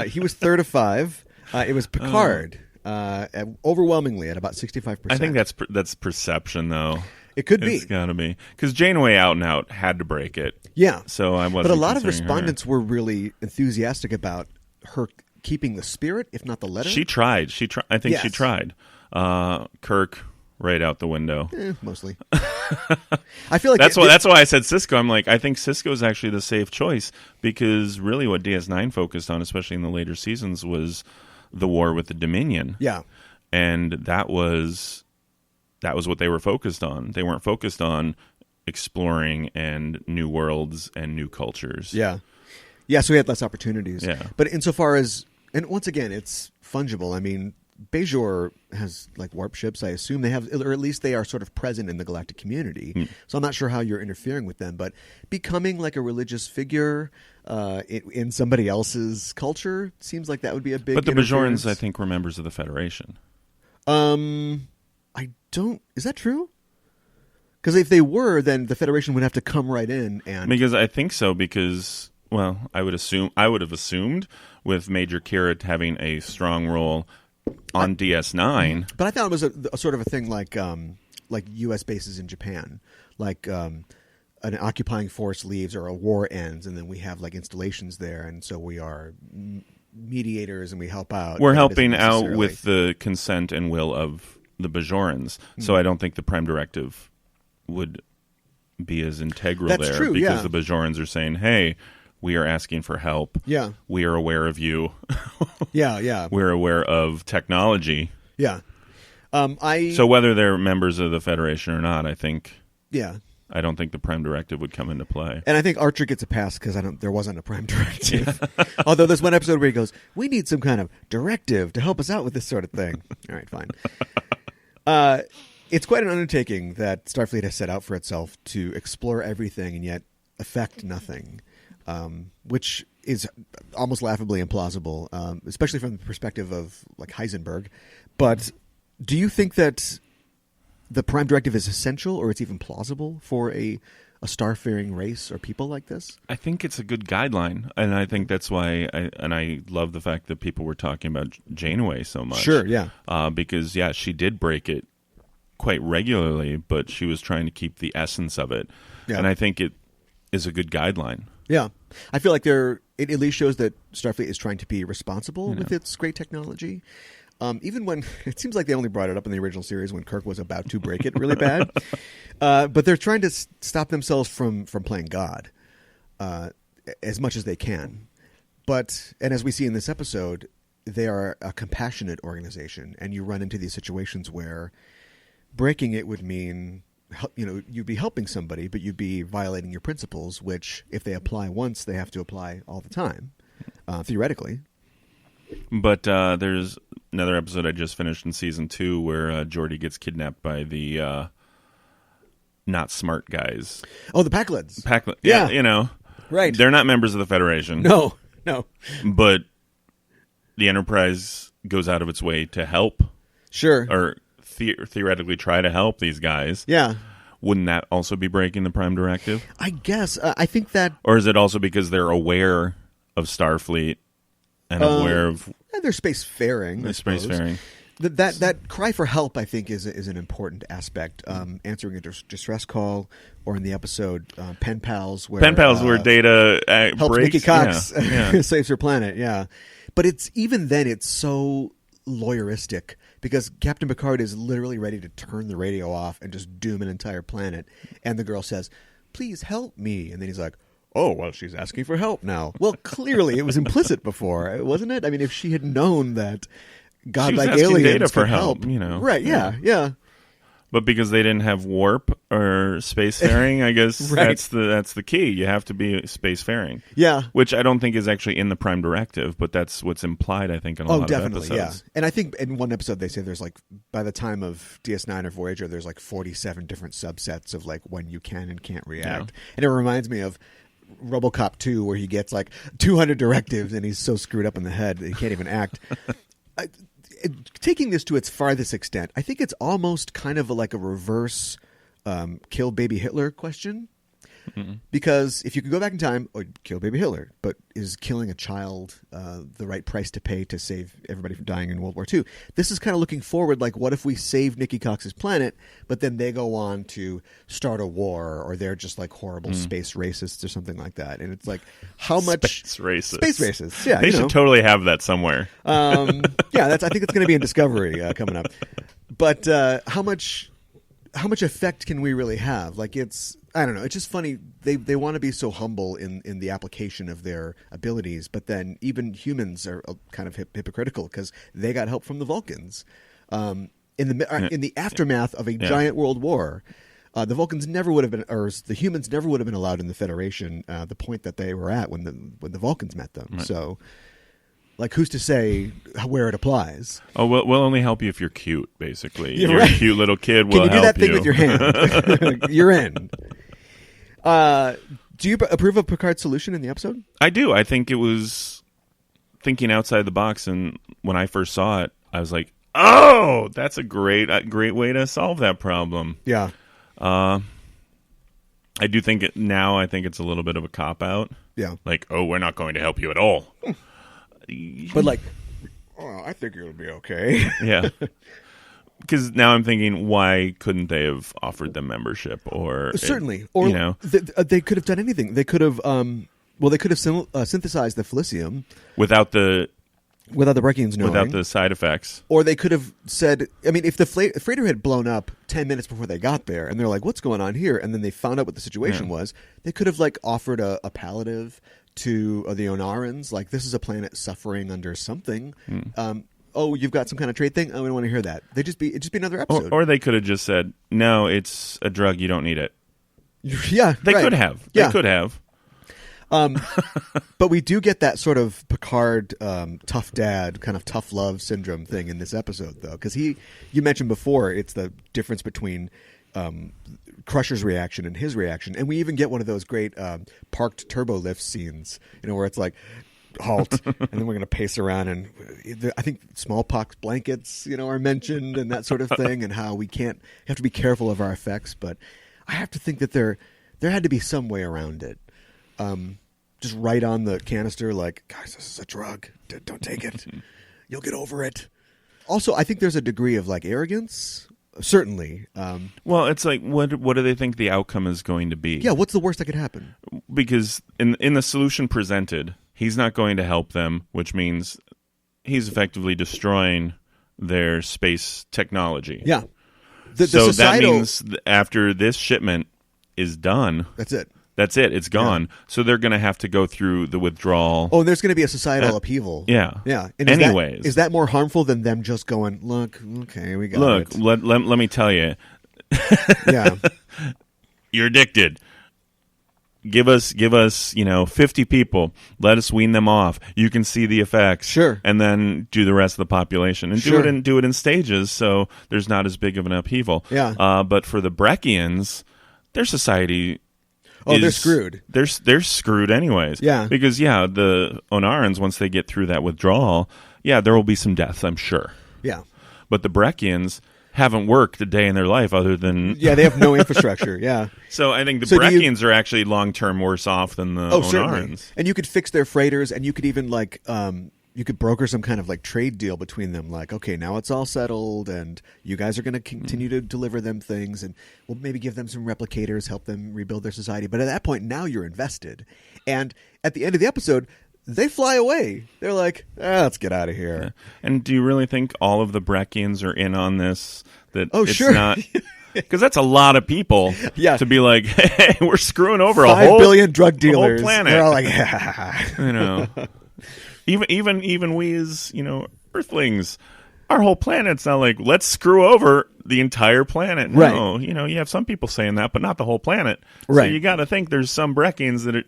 Speaker 1: He was third of 5. It was Picard. Overwhelmingly at about 65%.
Speaker 4: I think that's perception, though.
Speaker 1: It could be.
Speaker 4: It's got to be. Because Janeway out and out had to break it.
Speaker 1: Yeah.
Speaker 4: So I wasn't.
Speaker 1: But a lot of respondents were really enthusiastic about her keeping the spirit, if not the letter.
Speaker 4: She tried. I think she tried. Kirk, right out the window.
Speaker 1: Mostly. I feel like
Speaker 4: that's why I said Sisko. I'm like, I think Sisko is actually the safe choice, because really what DS9 focused on, especially in the later seasons, was the war with the Dominion.
Speaker 1: Yeah.
Speaker 4: And that was what they were focused on. They weren't focused on exploring and new worlds and new cultures.
Speaker 1: Yeah. Yeah, so we had less opportunities.
Speaker 4: Yeah.
Speaker 1: But insofar as, and once again, it's fungible. Bajor has like warp ships, I assume they have, or at least they are sort of present in the galactic community. So I'm not sure how you're interfering with them, but becoming like a religious figure in somebody else's culture seems like that would be a big.
Speaker 4: But the Bajorans, I think, were members of the Federation.
Speaker 1: I don't. Is that true? Because if they were, then the Federation would have to come right in and.
Speaker 4: Because I think so. Because I would have assumed with Major Kira having a strong role on DS9.
Speaker 1: But I thought it was a sort of a thing like U.S. bases in Japan, like an occupying force leaves or a war ends, and then we have like installations there, and so we are mediators and we help out.
Speaker 4: We're helping out with the consent and will of the Bajorans, so I don't think the Prime Directive would be as integral.
Speaker 1: That's
Speaker 4: there
Speaker 1: true,
Speaker 4: because the Bajorans are saying, hey, we are asking for help.
Speaker 1: Yeah.
Speaker 4: We are aware of you.
Speaker 1: Yeah.
Speaker 4: We're aware of technology.
Speaker 1: Yeah.
Speaker 4: So whether they're members of the Federation or not, I think.
Speaker 1: Yeah.
Speaker 4: I don't think the Prime Directive would come into play.
Speaker 1: And I think Archer gets a pass because there wasn't a Prime Directive. Although there's one episode where he goes, we need some kind of directive to help us out with this sort of thing. All right, fine. It's quite an undertaking that Starfleet has set out for itself to explore everything and yet affect nothing. Which is almost laughably implausible, especially from the perspective of like Heisenberg. But do you think that the Prime Directive is essential, or it's even plausible for a a star-faring race or people like this?
Speaker 4: I think it's a good guideline, and I think that's why. I love the fact that people were talking about Janeway so much.
Speaker 1: Sure, yeah,
Speaker 4: because she did break it quite regularly, but she was trying to keep the essence of it, and I think it is a good guideline.
Speaker 1: Yeah, I feel like it at least shows that Starfleet is trying to be responsible with its great technology. Even when it seems like they only brought it up in the original series when Kirk was about to break it really bad, but they're trying to stop themselves from playing God as much as they can. And as we see in this episode, they are a compassionate organization, and you run into these situations where breaking it would mean, you'd be helping somebody, but you'd be violating your principles, which if they apply once, they have to apply all the time, theoretically.
Speaker 4: But there's another episode I just finished in season 2 where Geordi gets kidnapped by the not smart guys.
Speaker 1: Oh, the Packlids.
Speaker 4: Yeah,
Speaker 1: right.
Speaker 4: They're not members of the Federation.
Speaker 1: No.
Speaker 4: But the Enterprise goes out of its way to help.
Speaker 1: Sure.
Speaker 4: Or theoretically try to help these guys.
Speaker 1: Yeah.
Speaker 4: Wouldn't that also be breaking the Prime Directive?
Speaker 1: I guess. I think that...
Speaker 4: Or is it also because they're aware of Starfleet and aware of...
Speaker 1: They're spacefaring.
Speaker 4: They're spacefaring.
Speaker 1: That cry for help, I think, is an important aspect. Answering a distress call, or in the episode Pen Pals, where
Speaker 4: Data
Speaker 1: helps
Speaker 4: breaks.
Speaker 1: Nikki Cox
Speaker 4: Yeah.
Speaker 1: saves her planet. Yeah, but even then it's so lawyeristic because Captain Picard is literally ready to turn the radio off and just doom an entire planet, and the girl says, "Please help me," and then he's like, "Oh, well, she's asking for help now." Well, clearly it was implicit before, wasn't it? I mean, if she had known that godlike aliens
Speaker 4: Data for
Speaker 1: could help, right? Yeah.
Speaker 4: But because they didn't have warp or spacefaring, I guess
Speaker 1: Right.
Speaker 4: that's the key. You have to be spacefaring.
Speaker 1: Yeah.
Speaker 4: Which I don't think is actually in the Prime Directive, but that's what's implied, I think, in a lot
Speaker 1: definitely,
Speaker 4: of episodes.
Speaker 1: Yeah. And I think in one episode they say there's by the time of DS9 or Voyager, there's 47 different subsets of when you can and can't react.
Speaker 4: Yeah.
Speaker 1: And it reminds me of RoboCop 2, where he gets 200 directives and he's so screwed up in the head that he can't even act. Taking this to its farthest extent, I think it's almost kind of like a reverse kill baby Hitler question. Mm-hmm. Because if you could go back in time, or kill baby Hitler, but is killing a child the right price to pay to save everybody from dying in World War II? This is kind of looking forward, what if we save Nikki Cox's planet, but then they go on to start a war, or they're just horrible space racists or something like that? And it's how much...
Speaker 4: Space racists.
Speaker 1: Space racists, yeah.
Speaker 4: They should totally have that somewhere.
Speaker 1: Yeah, I think it's going to be in Discovery coming up. But how much effect can we really have? I don't know. It's just funny. They want to be so humble in the application of their abilities, but then even humans are kind of hypocritical because they got help from the Vulcans. In the aftermath of a giant world war, the Vulcans never would have been, or the humans never would have been allowed in the Federation. The point that they were at when the Vulcans met them. Right. So, who's to say where it applies?
Speaker 4: Oh, we'll only help you if you're cute. Basically,
Speaker 1: You're
Speaker 4: you're
Speaker 1: right.
Speaker 4: a cute little kid. We'll
Speaker 1: Can you do
Speaker 4: help
Speaker 1: that thing with your hand? You're in. Do you approve of Picard's solution in the episode?
Speaker 4: I do. I think it was thinking outside the box, and when I first saw it, I was like, "Oh, that's a great way to solve that problem."
Speaker 1: Yeah.
Speaker 4: I do think now. I think it's a little bit of a cop out.
Speaker 1: Yeah.
Speaker 4: Oh, we're not going to help you at all.
Speaker 1: But I think it'll be okay.
Speaker 4: Yeah. Because now I'm thinking, why couldn't they have offered them membership? Or
Speaker 1: certainly, or they could have done anything. They could have, they could have synthesized the Felicium
Speaker 4: without the
Speaker 1: Breakins knowing,
Speaker 4: without the side effects.
Speaker 1: Or they could have said, if the freighter had blown up 10 minutes before they got there, and they're like, "What's going on here?" and then they found out what the situation was, they could have offered a palliative to the Onarans, this is a planet suffering under something. Oh, you've got some kind of trade thing? Oh, we don't want to hear that. It'd just be another episode.
Speaker 4: Or they could have just said, "No, it's a drug. You don't need it."
Speaker 1: Yeah,
Speaker 4: they could have. They could have.
Speaker 1: But we do get that sort of Picard tough dad, kind of tough love syndrome thing in this episode, though, because you mentioned before it's the difference between Crusher's reaction and his reaction, and we even get one of those great parked turbo lift scenes, where it's halt, and then we're going to pace around, and I think smallpox blankets, are mentioned, and that sort of thing, and how we have to be careful of our effects. But I have to think that they're there had to be some way around it. Just write on the canister, like, guys, this is a drug. Don't take it. You'll get over it. Also, I think there's a degree of like arrogance. Certainly.
Speaker 4: Well, it's like, what do they think the outcome is going to be?
Speaker 1: Yeah, what's the worst that could happen?
Speaker 4: Because in the solution presented, he's not going to help them, which means he's effectively destroying their space technology.
Speaker 1: Yeah.
Speaker 4: So that means after this shipment is done,
Speaker 1: that's it.
Speaker 4: That's it. It's gone. Yeah. So they're going to have to go through the withdrawal.
Speaker 1: Oh, there's going to be a societal upheaval.
Speaker 4: Yeah.
Speaker 1: Yeah. And
Speaker 4: Anyways.
Speaker 1: Is that more harmful than them just going, look, okay, we got
Speaker 4: it. Look, let me tell you.
Speaker 1: Yeah.
Speaker 4: You're addicted. Give us, 50 people. Let us wean them off. You can see the effects.
Speaker 1: Sure.
Speaker 4: And then do the rest of the population. And do it in stages so there's not as big of an upheaval.
Speaker 1: Yeah.
Speaker 4: But for the Breckins, their society...
Speaker 1: they're screwed.
Speaker 4: They're screwed anyways.
Speaker 1: Yeah.
Speaker 4: Because, the Onarans, once they get through that withdrawal, there will be some deaths, I'm sure.
Speaker 1: Yeah.
Speaker 4: But the Breckians haven't worked a day in their life other than...
Speaker 1: Yeah, they have no infrastructure, yeah.
Speaker 4: So I think the Breckians are actually long-term worse off than the Onarans.
Speaker 1: Certainly. And you could fix their freighters, and you could even, like... you could broker some kind of like trade deal between them, like, okay, now it's all settled and you guys are going to continue to deliver them things and we'll maybe give them some replicators, help them rebuild their society. But at that point, now you're invested. And at the end of the episode, they fly away. They're like, let's get out of here.
Speaker 4: Yeah. And do you really think all of the Breckians are in on this? That
Speaker 1: sure.
Speaker 4: Not... Because that's a lot of people to be like, hey, we're screwing over
Speaker 1: 5 billion drug dealers.
Speaker 4: Whole planet.
Speaker 1: They're all like,
Speaker 4: Even we as, Earthlings, our whole planet's not like, let's screw over the entire planet. No,
Speaker 1: right.
Speaker 4: You have some people saying that, but not the whole planet.
Speaker 1: Right.
Speaker 4: So you got to think there's some Breckians that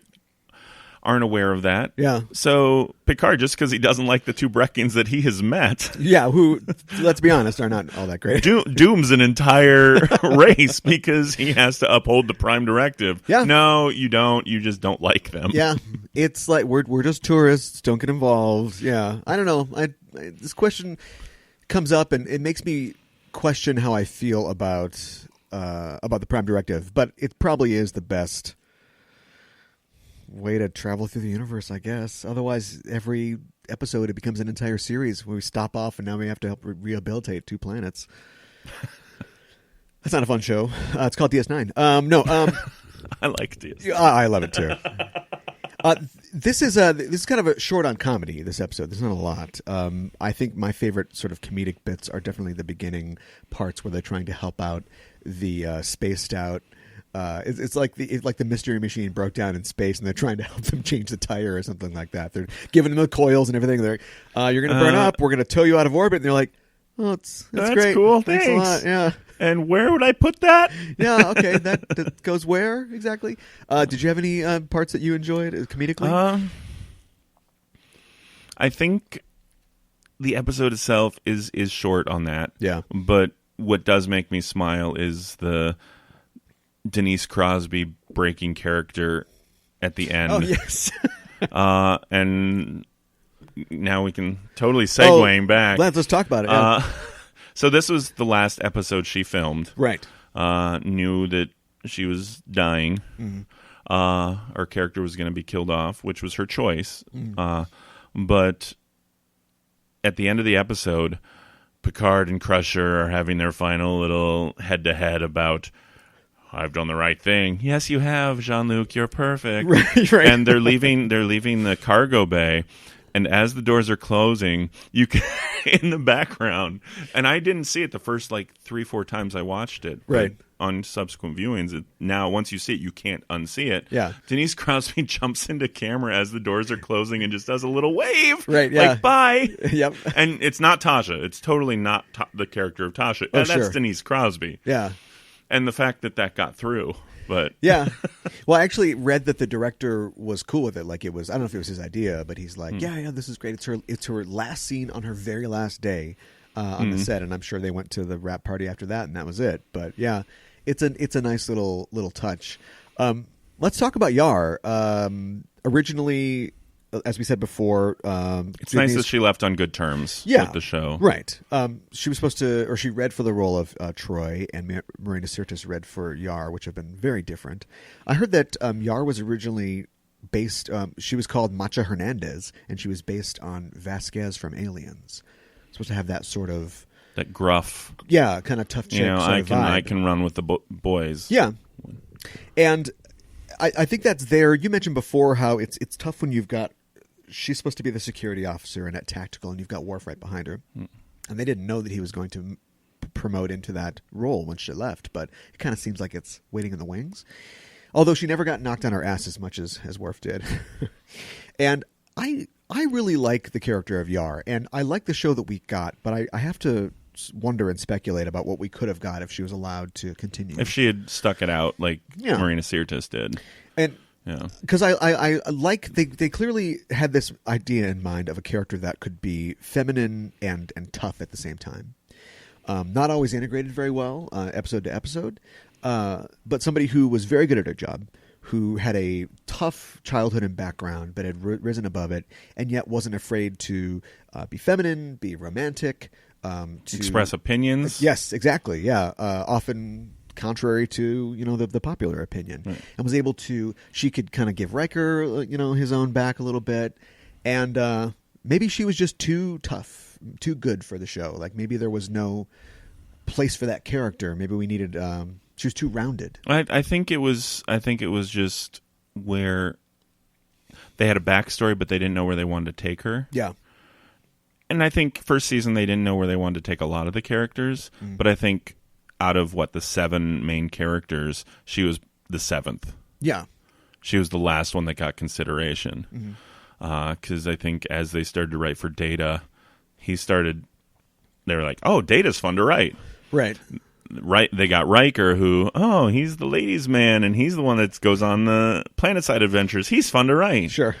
Speaker 4: aren't aware of that.
Speaker 1: Yeah.
Speaker 4: So Picard, just because he doesn't like the two Breckians that he has met.
Speaker 1: Yeah, who, let's be honest, are not all that great.
Speaker 4: Dooms an entire race because he has to uphold the Prime Directive.
Speaker 1: Yeah.
Speaker 4: No, you don't. You just don't like them.
Speaker 1: Yeah. It's like, we're just tourists. Don't get involved. Yeah. I don't know. This question comes up and it makes me question how I feel about the Prime Directive, but it probably is the best way to travel through the universe, I guess. Otherwise, every episode it becomes an entire series where we stop off and now we have to help rehabilitate 2 planets. That's not a fun show. It's called DS9.
Speaker 4: I like DS9.
Speaker 1: I love it too. This is kind of a short on comedy. This episode, there's not a lot. I think my favorite sort of comedic bits are definitely the beginning parts where they're trying to help out the spaced out. It's like the mystery machine broke down in space, and they're trying to help them change the tire or something like that. They're giving them the coils and everything. They're like, you're going to burn up. We're going to tow you out of orbit. And they're like, oh, that's great.
Speaker 4: Cool.
Speaker 1: Thanks a lot. Yeah.
Speaker 4: And where would I put that?
Speaker 1: Yeah. Okay. That goes where exactly? Did you have any parts that you enjoyed comedically?
Speaker 4: I think the episode itself is short on that.
Speaker 1: Yeah.
Speaker 4: But what does make me smile is the Denise Crosby breaking character at the end.
Speaker 1: Oh, yes.
Speaker 4: And now we can totally segueing back.
Speaker 1: Let's talk about it. Yeah.
Speaker 4: So this was the last episode she filmed.
Speaker 1: Right.
Speaker 4: Knew that she was dying.
Speaker 1: Mm-hmm.
Speaker 4: Her character was going to be killed off, which was her choice. But at the end of the episode, Picard and Crusher are having their final little head-to-head about, I've done the right thing. Yes, you have, Jean-Luc. You're perfect.
Speaker 1: Right.
Speaker 4: And they're leaving the cargo bay. And as the doors are closing, you can in the background, and I didn't see it the first 3-4 times I watched it.
Speaker 1: Right.
Speaker 4: On subsequent viewings, now once you see it, you can't unsee it.
Speaker 1: Yeah.
Speaker 4: Denise Crosby jumps into camera as the doors are closing and just does a little wave.
Speaker 1: Right. Yeah.
Speaker 4: Like bye.
Speaker 1: Yep.
Speaker 4: And it's not Tasha. It's totally not the character of Tasha.
Speaker 1: Oh,
Speaker 4: and that's
Speaker 1: sure.
Speaker 4: Denise Crosby.
Speaker 1: Yeah.
Speaker 4: And the fact that got through. But
Speaker 1: yeah. Well, I actually read that the director was cool with it. Like it was, I don't know if it was his idea, but he's like, yeah, this is great. It's her last scene on her very last day on the set, and I'm sure they went to the wrap party after that, and that was it. But yeah, it's a nice little touch. Let's talk about Yar. Originally, as we said before,
Speaker 4: it's nice that she left on good terms with the show.
Speaker 1: Right. She was supposed to, or she read for the role of Troy, and Marina Sirtis read for Yar, which have been very different. I heard that Yar was originally based, she was called Macha Hernandez, and she was based on Vasquez from Aliens. Supposed to have that sort of...
Speaker 4: That gruff...
Speaker 1: Yeah, kind of tough chick sort of vibe.
Speaker 4: I can run with the boys.
Speaker 1: Yeah. And I think that's there. You mentioned before how it's tough when you've got... She's supposed to be the security officer and at Tactical, and you've got Worf right behind her. And they didn't know that he was going to promote into that role when she left, but it kind of seems like it's waiting in the wings. Although she never got knocked on her ass as much as Worf did. And I really like the character of Yar, and I like the show that we got, but I have to wonder and speculate about what we could have got if she was allowed to continue.
Speaker 4: If she had stuck it out like Marina Sirtis did.
Speaker 1: And... Yeah, because I like they clearly had this idea in mind of a character that could be feminine and tough at the same time. Not always integrated very well episode to episode, but somebody who was very good at her job, who had a tough childhood and background, but had risen above it, and yet wasn't afraid to be feminine, be romantic, to
Speaker 4: express opinions.
Speaker 1: Yes, exactly. Yeah, often contrary to the popular opinion, right. And was able to. She could kind of give Riker his own back a little bit, and maybe she was just too tough, too good for the show. Like maybe there was no place for that character. Maybe we needed. She was too rounded.
Speaker 4: I think it was just where they had a backstory, but they didn't know where they wanted to take her.
Speaker 1: Yeah.
Speaker 4: And I think first season they didn't know where they wanted to take a lot of the characters, but I think out of the 7 main characters, she was the 7th.
Speaker 1: Yeah.
Speaker 4: She was the last one that got consideration. Because I think as they started to write for Data, they were like, oh, Data's fun to write.
Speaker 1: Right.
Speaker 4: They got Riker, who, he's the ladies' man, and he's the one that goes on the planet-side adventures. He's fun to write.
Speaker 1: Sure.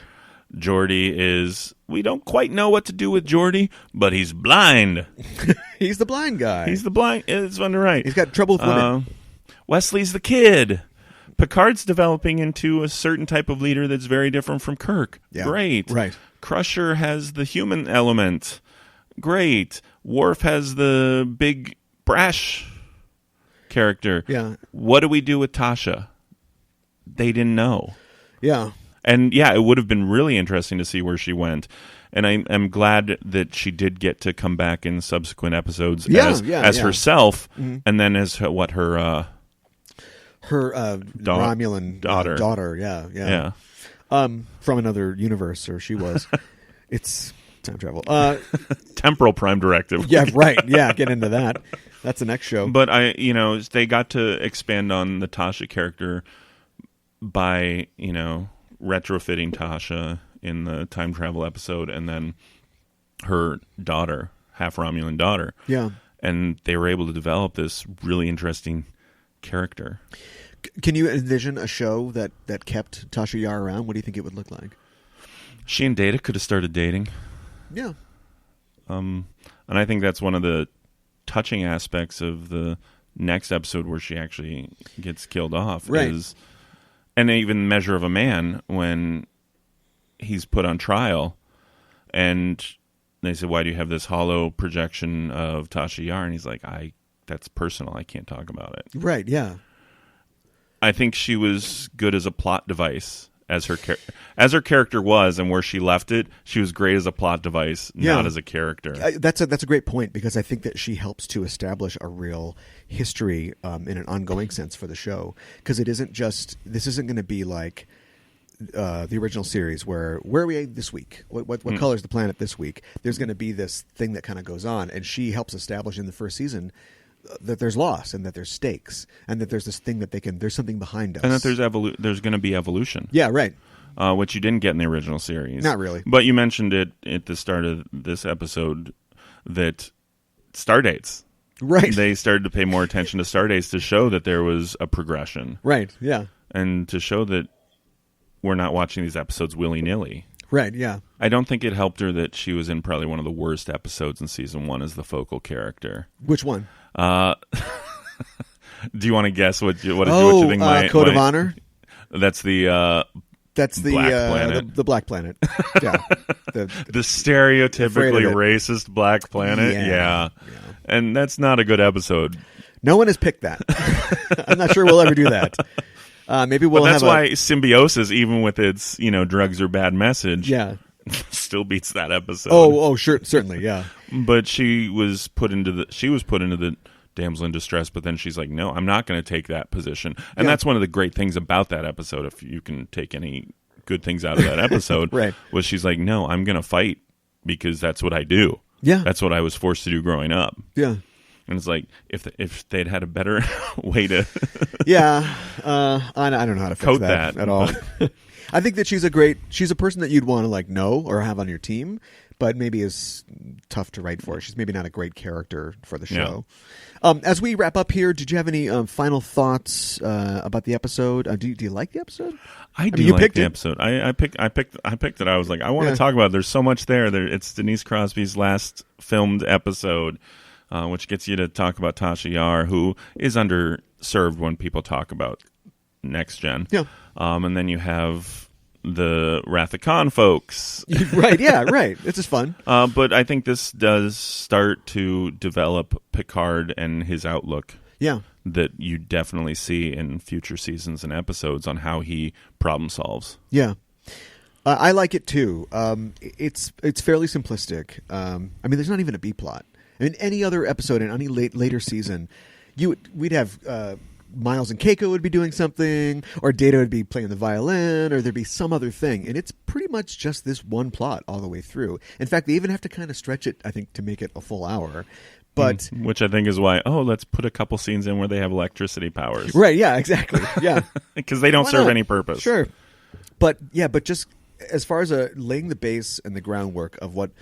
Speaker 4: Geordi is, we don't quite know what to do with Geordi, but he's blind.
Speaker 1: He's the blind guy.
Speaker 4: It's fun to write.
Speaker 1: He's got trouble with women.
Speaker 4: Wesley's the kid. Picard's developing into a certain type of leader that's very different from Kirk.
Speaker 1: Yeah.
Speaker 4: Great.
Speaker 1: Right.
Speaker 4: Crusher has the human element. Great. Worf has the big brash character.
Speaker 1: Yeah.
Speaker 4: What do we do with Tasha? They didn't know.
Speaker 1: Yeah.
Speaker 4: And yeah, it would have been really interesting to see where she went. And I'm glad that she did get to come back in subsequent episodes as herself, and then as her
Speaker 1: Romulan daughter. Yeah. From another universe, or she was. It's time travel.
Speaker 4: Temporal Prime Directive.
Speaker 1: Yeah, right. Yeah, get into that. That's the next show.
Speaker 4: But they got to expand on the Tasha character by retrofitting Tasha in the time travel episode, and then her daughter, half Romulan daughter.
Speaker 1: Yeah.
Speaker 4: And they were able to develop this really interesting character.
Speaker 1: Can you envision a show that kept Tasha Yar around? What do you think it would look like?
Speaker 4: She and Data could have started dating.
Speaker 1: Yeah.
Speaker 4: And I think that's one of the touching aspects of the next episode where she actually gets killed off.
Speaker 1: Right.
Speaker 4: And even Measure of a Man, when he's put on trial, and they said, why do you have this hollow projection of Tasha Yar? And he's like, that's personal. I can't talk about it.
Speaker 1: Right, yeah.
Speaker 4: I think she was good as a plot device, as her character was, and where she left it, she was great as a plot device, not as a character.
Speaker 1: That's a great point, because I think that she helps to establish a real history in an ongoing sense for the show, because this isn't going to be like the original series where are we this week? What color is the planet this week? There's going to be this thing that kind of goes on, and she helps establish in the first season that there's loss, and that there's stakes, and that there's this thing that there's something behind us,
Speaker 4: and that there's going to be evolution.
Speaker 1: Yeah, right.
Speaker 4: Which you didn't get in the original series.
Speaker 1: Not really.
Speaker 4: But you mentioned it at the start of this episode that stardates.
Speaker 1: Right.
Speaker 4: They started to pay more attention to stardates to show that there was a progression.
Speaker 1: Right. Yeah.
Speaker 4: And to show that we're not watching these episodes willy-nilly.
Speaker 1: Right, yeah.
Speaker 4: I don't think it helped her that she was in probably one of the worst episodes in season 1 as the focal character.
Speaker 1: Which one?
Speaker 4: Do you want to guess what you think?
Speaker 1: Code of Honor?
Speaker 4: That's the
Speaker 1: That's the
Speaker 4: Black Planet.
Speaker 1: The Black Planet. Yeah.
Speaker 4: The stereotypically racist Black Planet.
Speaker 1: Yeah.
Speaker 4: And that's not a good episode.
Speaker 1: No one has picked that. I'm not sure we'll ever do that. Maybe we'll
Speaker 4: But that's
Speaker 1: have
Speaker 4: why Symbiosis, even with its, drugs are bad message, still beats that episode.
Speaker 1: Oh, sure, certainly, yeah.
Speaker 4: But she was put into the damsel in distress, but then she's like, no, I'm not going to take that position. And that's one of the great things about that episode, if you can take any good things out of that episode,
Speaker 1: right.
Speaker 4: was she's like, no, I'm going to fight because that's what I do.
Speaker 1: Yeah.
Speaker 4: That's what I was forced to do growing up.
Speaker 1: Yeah.
Speaker 4: And it's like, if they'd had a better way to
Speaker 1: I don't know how to fix
Speaker 4: coat
Speaker 1: that at all. I think that she's a person that you'd want to know or have on your team, but maybe is tough to write for. She's maybe not a great character for the show. As we wrap up here, did you have any final thoughts about the episode? Do you like the episode?
Speaker 4: I do like the episode. I picked it. I was like, I want to talk about it. There's so much there. It's Denise Crosby's last filmed episode, which gets you to talk about Tasha Yar, who is underserved when people talk about Next Gen.
Speaker 1: Yeah.
Speaker 4: And then you have the Wrath of Khan folks.
Speaker 1: Right, yeah, right. It's just fun.
Speaker 4: But I think this does start to develop Picard and his outlook.
Speaker 1: Yeah.
Speaker 4: That you definitely see in future seasons and episodes on how he problem solves.
Speaker 1: Yeah. I like it too. It's fairly simplistic. There's not even a B plot. Any other episode in any later season, we'd have Miles and Keiko would be doing something, or Data would be playing the violin, or there'd be some other thing. And it's pretty much just this one plot all the way through. In fact, they even have to kind of stretch it, I think, to make it a full hour. But
Speaker 4: which I think is why, let's put a couple scenes in where they have electricity powers.
Speaker 1: Right, yeah, exactly. Yeah.
Speaker 4: Because they don't serve any purpose.
Speaker 1: Sure. But just as far as laying the base and the groundwork of what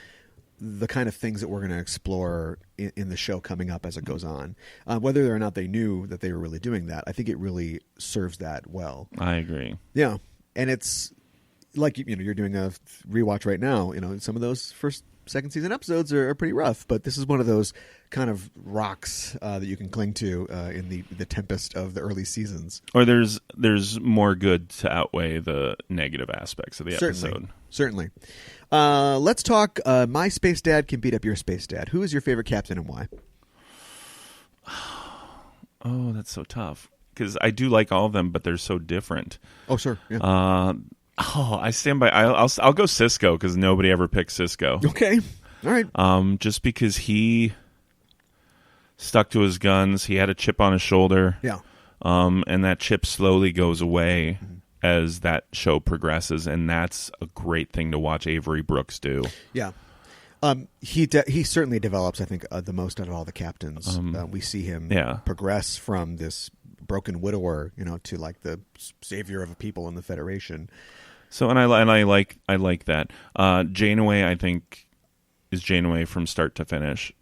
Speaker 1: the kind of things that we're going to explore in the show coming up as it goes on, whether or not they knew that they were really doing that, I think it really serves that well.
Speaker 4: I agree.
Speaker 1: Yeah. And it's like, you're doing a rewatch right now. Some of those second season episodes are pretty rough, but this is one of those kind of rocks that you can cling to in the tempest of the early seasons.
Speaker 4: Or there's more good to outweigh the negative aspects of the episode.
Speaker 1: Certainly. Let's talk My Space Dad Can Beat Up Your Space Dad. Who is your favorite captain and why?
Speaker 4: Oh, that's so tough. Because I do like all of them, but they're so different.
Speaker 1: Oh, sure. Yeah.
Speaker 4: I stand by. I'll go Sisko because nobody ever picked Sisko.
Speaker 1: Okay, all right.
Speaker 4: Just because he stuck to his guns, he had a chip on his shoulder.
Speaker 1: Yeah.
Speaker 4: And that chip slowly goes away as that show progresses, and that's a great thing to watch Avery Brooks do.
Speaker 1: Yeah. He certainly develops, I think, the most out of all the captains. We see him progress from this broken widower, to like the savior of a people in the Federation.
Speaker 4: So, and I like that. Janeway, I think, is Janeway from start to finish.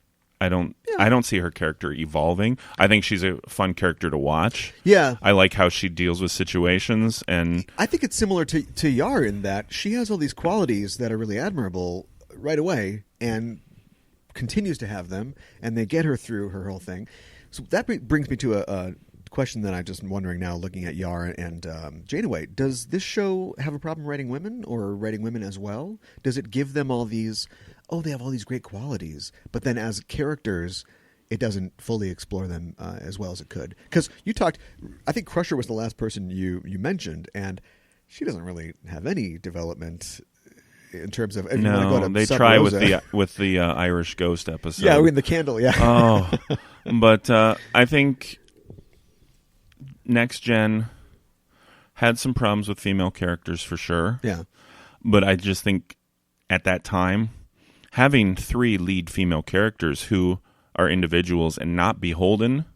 Speaker 4: I don't see her character evolving. I think she's a fun character to watch.
Speaker 1: Yeah.
Speaker 4: I like how she deals with situations, and
Speaker 1: I think it's similar to Yar in that she has all these qualities that are really admirable right away and continues to have them, and they get her through her whole thing. So that brings me to a question that I'm just wondering now, looking at Yar and Janeway. Does this show have a problem writing women, or writing women as well? Does it give them all these, they have all these great qualities, but then as characters, it doesn't fully explore them as well as it could? Because you talked, I think Crusher was the last person you mentioned, and she doesn't really have any development in terms of.
Speaker 4: No, they try with the Irish Ghost episode.
Speaker 1: Yeah, in the candle. Yeah.
Speaker 4: But I think Next Gen had some problems with female characters for sure.
Speaker 1: Yeah.
Speaker 4: But I just think at that time, having 3 lead female characters who are individuals and not beholden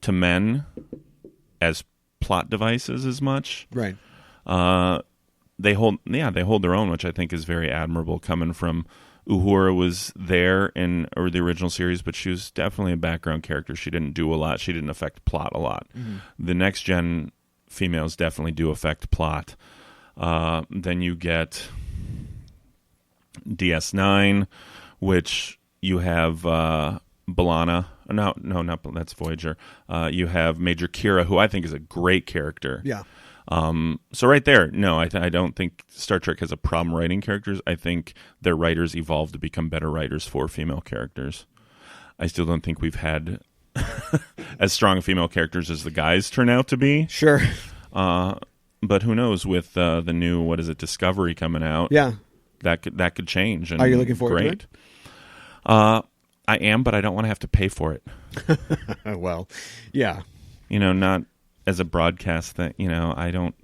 Speaker 4: to men as plot devices as much.
Speaker 1: Right.
Speaker 4: They hold their own, which I think is very admirable, coming from Uhura was there in the original series, but she was definitely a background character. She didn't do a lot. She didn't affect plot a lot. Mm-hmm. The Next Gen females definitely do affect plot. Then you get DS9, which you have B'Elanna. No, not that's Voyager. You have Major Kira, who I think is a great character.
Speaker 1: Yeah.
Speaker 4: So right there, no, I don't think Star Trek has a problem writing characters. I think their writers evolved to become better writers for female characters. I still don't think we've had as strong female characters as the guys turn out to be.
Speaker 1: Sure.
Speaker 4: But who knows with the new, Discovery coming out?
Speaker 1: Yeah.
Speaker 4: That could change. And
Speaker 1: are you looking forward to it?
Speaker 4: I am, but I don't want to have to pay for it.
Speaker 1: Well, yeah.
Speaker 4: Not as a broadcast thing. I don't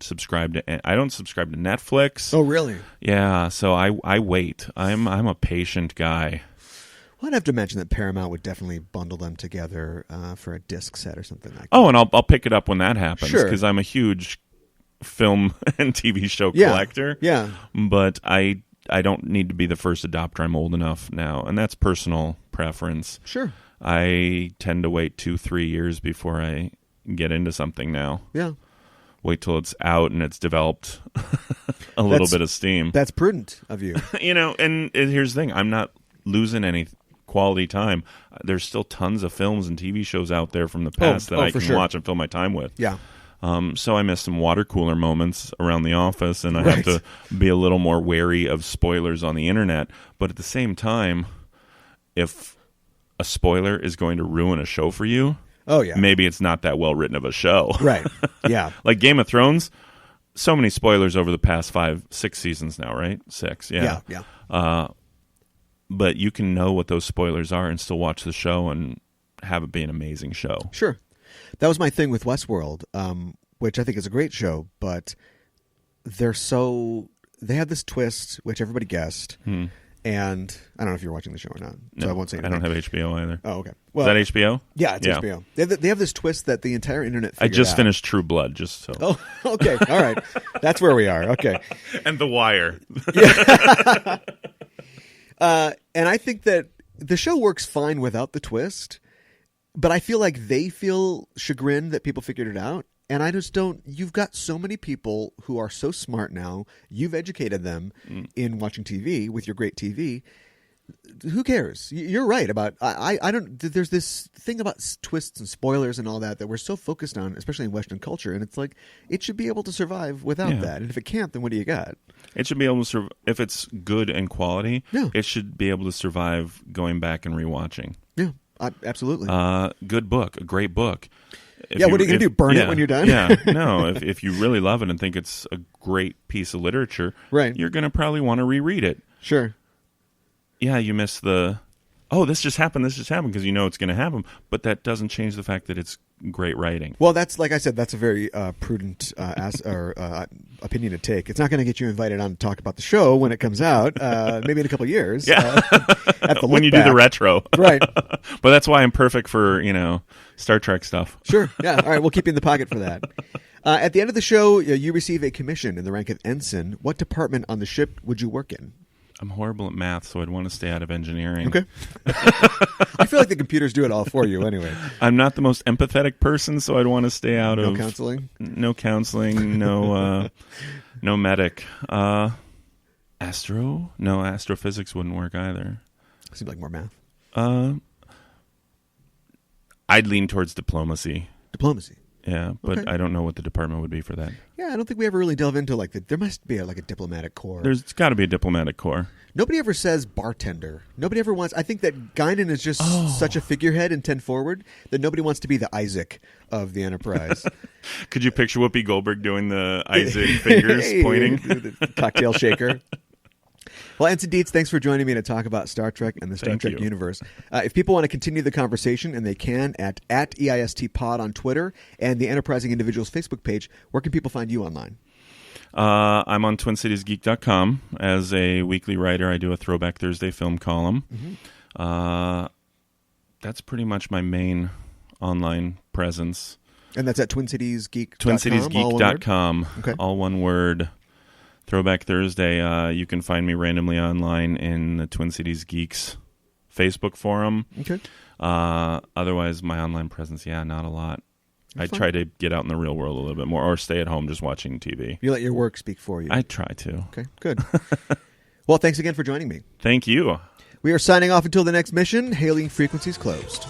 Speaker 4: subscribe to Netflix.
Speaker 1: Oh, really?
Speaker 4: Yeah. So I wait. I'm a patient guy.
Speaker 1: Well, I'd have to mention that Paramount would definitely bundle them together for a disc set or something like that.
Speaker 4: Oh, and I'll pick it up when that happens.
Speaker 1: Sure.
Speaker 4: Because I'm a huge film and TV show collector.
Speaker 1: Yeah.
Speaker 4: But I don't need to be the first adopter. I'm old enough now, and that's personal preference.
Speaker 1: Sure.
Speaker 4: I tend to wait 2-3 years before I get into something now.
Speaker 1: Yeah.
Speaker 4: Wait till it's out and it's developed a little bit of steam.
Speaker 1: That's prudent of you.
Speaker 4: And here's the thing. I'm not losing any quality time. There's still tons of films and TV shows out there from the past that I can watch and fill my time with.
Speaker 1: Yeah.
Speaker 4: So I miss some water cooler moments around the office, and I have to be a little more wary of spoilers on the internet. But at the same time, if a spoiler is going to ruin a show for you, maybe it's not that well written of a show.
Speaker 1: Right. Yeah.
Speaker 4: Like Game of Thrones, so many spoilers over the past 5-6 seasons now, right? 6, yeah.
Speaker 1: Yeah.
Speaker 4: But you can know what those spoilers are and still watch the show and have it be an amazing show.
Speaker 1: Sure. That was my thing with Westworld, which I think is a great show, but they have this twist, which everybody guessed, and I don't know if you're watching the show or not, so I won't say anything.
Speaker 4: I don't have HBO either.
Speaker 1: Oh, okay. Well,
Speaker 4: is that HBO?
Speaker 1: Yeah, it's HBO. They have this twist that the entire internet
Speaker 4: I
Speaker 1: figured
Speaker 4: just
Speaker 1: out.
Speaker 4: finished True Blood, just so.
Speaker 1: Oh, okay. All right. That's where we are. Okay.
Speaker 4: And The Wire.
Speaker 1: And I think that the show works fine without the twist, but I feel like they feel chagrined that people figured it out. And I just don't. You've got so many people who are so smart now. You've educated them in watching TV with your great TV. Who cares? You're right about. I don't. There's this thing about twists and spoilers and all that we're so focused on, especially in Western culture. And it's like it should be able to survive without that. And if it can't, then what do you got?
Speaker 4: It should be able to if it's good and quality. Yeah. It should be able to survive going back and rewatching.
Speaker 1: Yeah, absolutely.
Speaker 4: Good book, a great book.
Speaker 1: What are you going to do? Burn it when you're done?
Speaker 4: Yeah, no. If you really love it and think it's a great piece of literature, you're going to probably want to reread it.
Speaker 1: Sure.
Speaker 4: Yeah, you miss this just happened, because you know it's going to happen, but that doesn't change the fact that it's great writing.
Speaker 1: Well, that's, like I said, that's a very prudent opinion to take. It's not going to get you invited on to talk about the show when it comes out, maybe in a couple of years.
Speaker 4: Yeah. When you do the retro.
Speaker 1: Right.
Speaker 4: But that's why I'm perfect for, Star Trek stuff.
Speaker 1: Sure. Yeah. All right. We'll keep you in the pocket for that. At the end of the show, you receive a commission in the rank of ensign. What department on the ship would you work in?
Speaker 4: I'm horrible at math, so I'd want to stay out of engineering.
Speaker 1: Okay. I feel like the computers do it all for you anyway.
Speaker 4: I'm not the most empathetic person, so I'd want to stay out of...
Speaker 1: counseling?
Speaker 4: No counseling, no medic. Astro? No, astrophysics wouldn't work either.
Speaker 1: Seems like more math.
Speaker 4: I'd lean towards diplomacy.
Speaker 1: Diplomacy?
Speaker 4: Yeah, but I don't know what the department would be for that.
Speaker 1: Yeah, I don't think we ever really delve into there must be a diplomatic corps.
Speaker 4: There's got to be a diplomatic corps.
Speaker 1: Nobody ever says bartender. Nobody ever wants. I think that Guinan is just such a figurehead in 10 Forward that nobody wants to be the Isaac of the Enterprise.
Speaker 4: Could you picture Whoopi Goldberg doing the Isaac fingers pointing?
Speaker 1: The cocktail shaker. Well, Ensign Dietze, thanks for joining me to talk about Star Trek and the Star Trek universe. If people want to continue the conversation, and they can, at EISTpod on Twitter and the Enterprising Individuals Facebook page, where can people find you online?
Speaker 4: I'm on TwinCitiesGeek.com. As a weekly writer, I do a Throwback Thursday film column. Mm-hmm. That's pretty much my main online presence.
Speaker 1: And that's at TwinCitiesGeek.com?
Speaker 4: TwinCitiesGeek.com. All one word. Throwback Thursday. You can find me randomly online in the Twin Cities Geeks Facebook forum.
Speaker 1: Okay.
Speaker 4: Otherwise, my online presence, not a lot. I try to get out in the real world a little bit more, or stay at home just watching TV.
Speaker 1: You let your work speak for you.
Speaker 4: I try to.
Speaker 1: Okay, good. Well, thanks again for joining me.
Speaker 4: Thank you.
Speaker 1: We are signing off until the next mission. Hailing frequencies closed.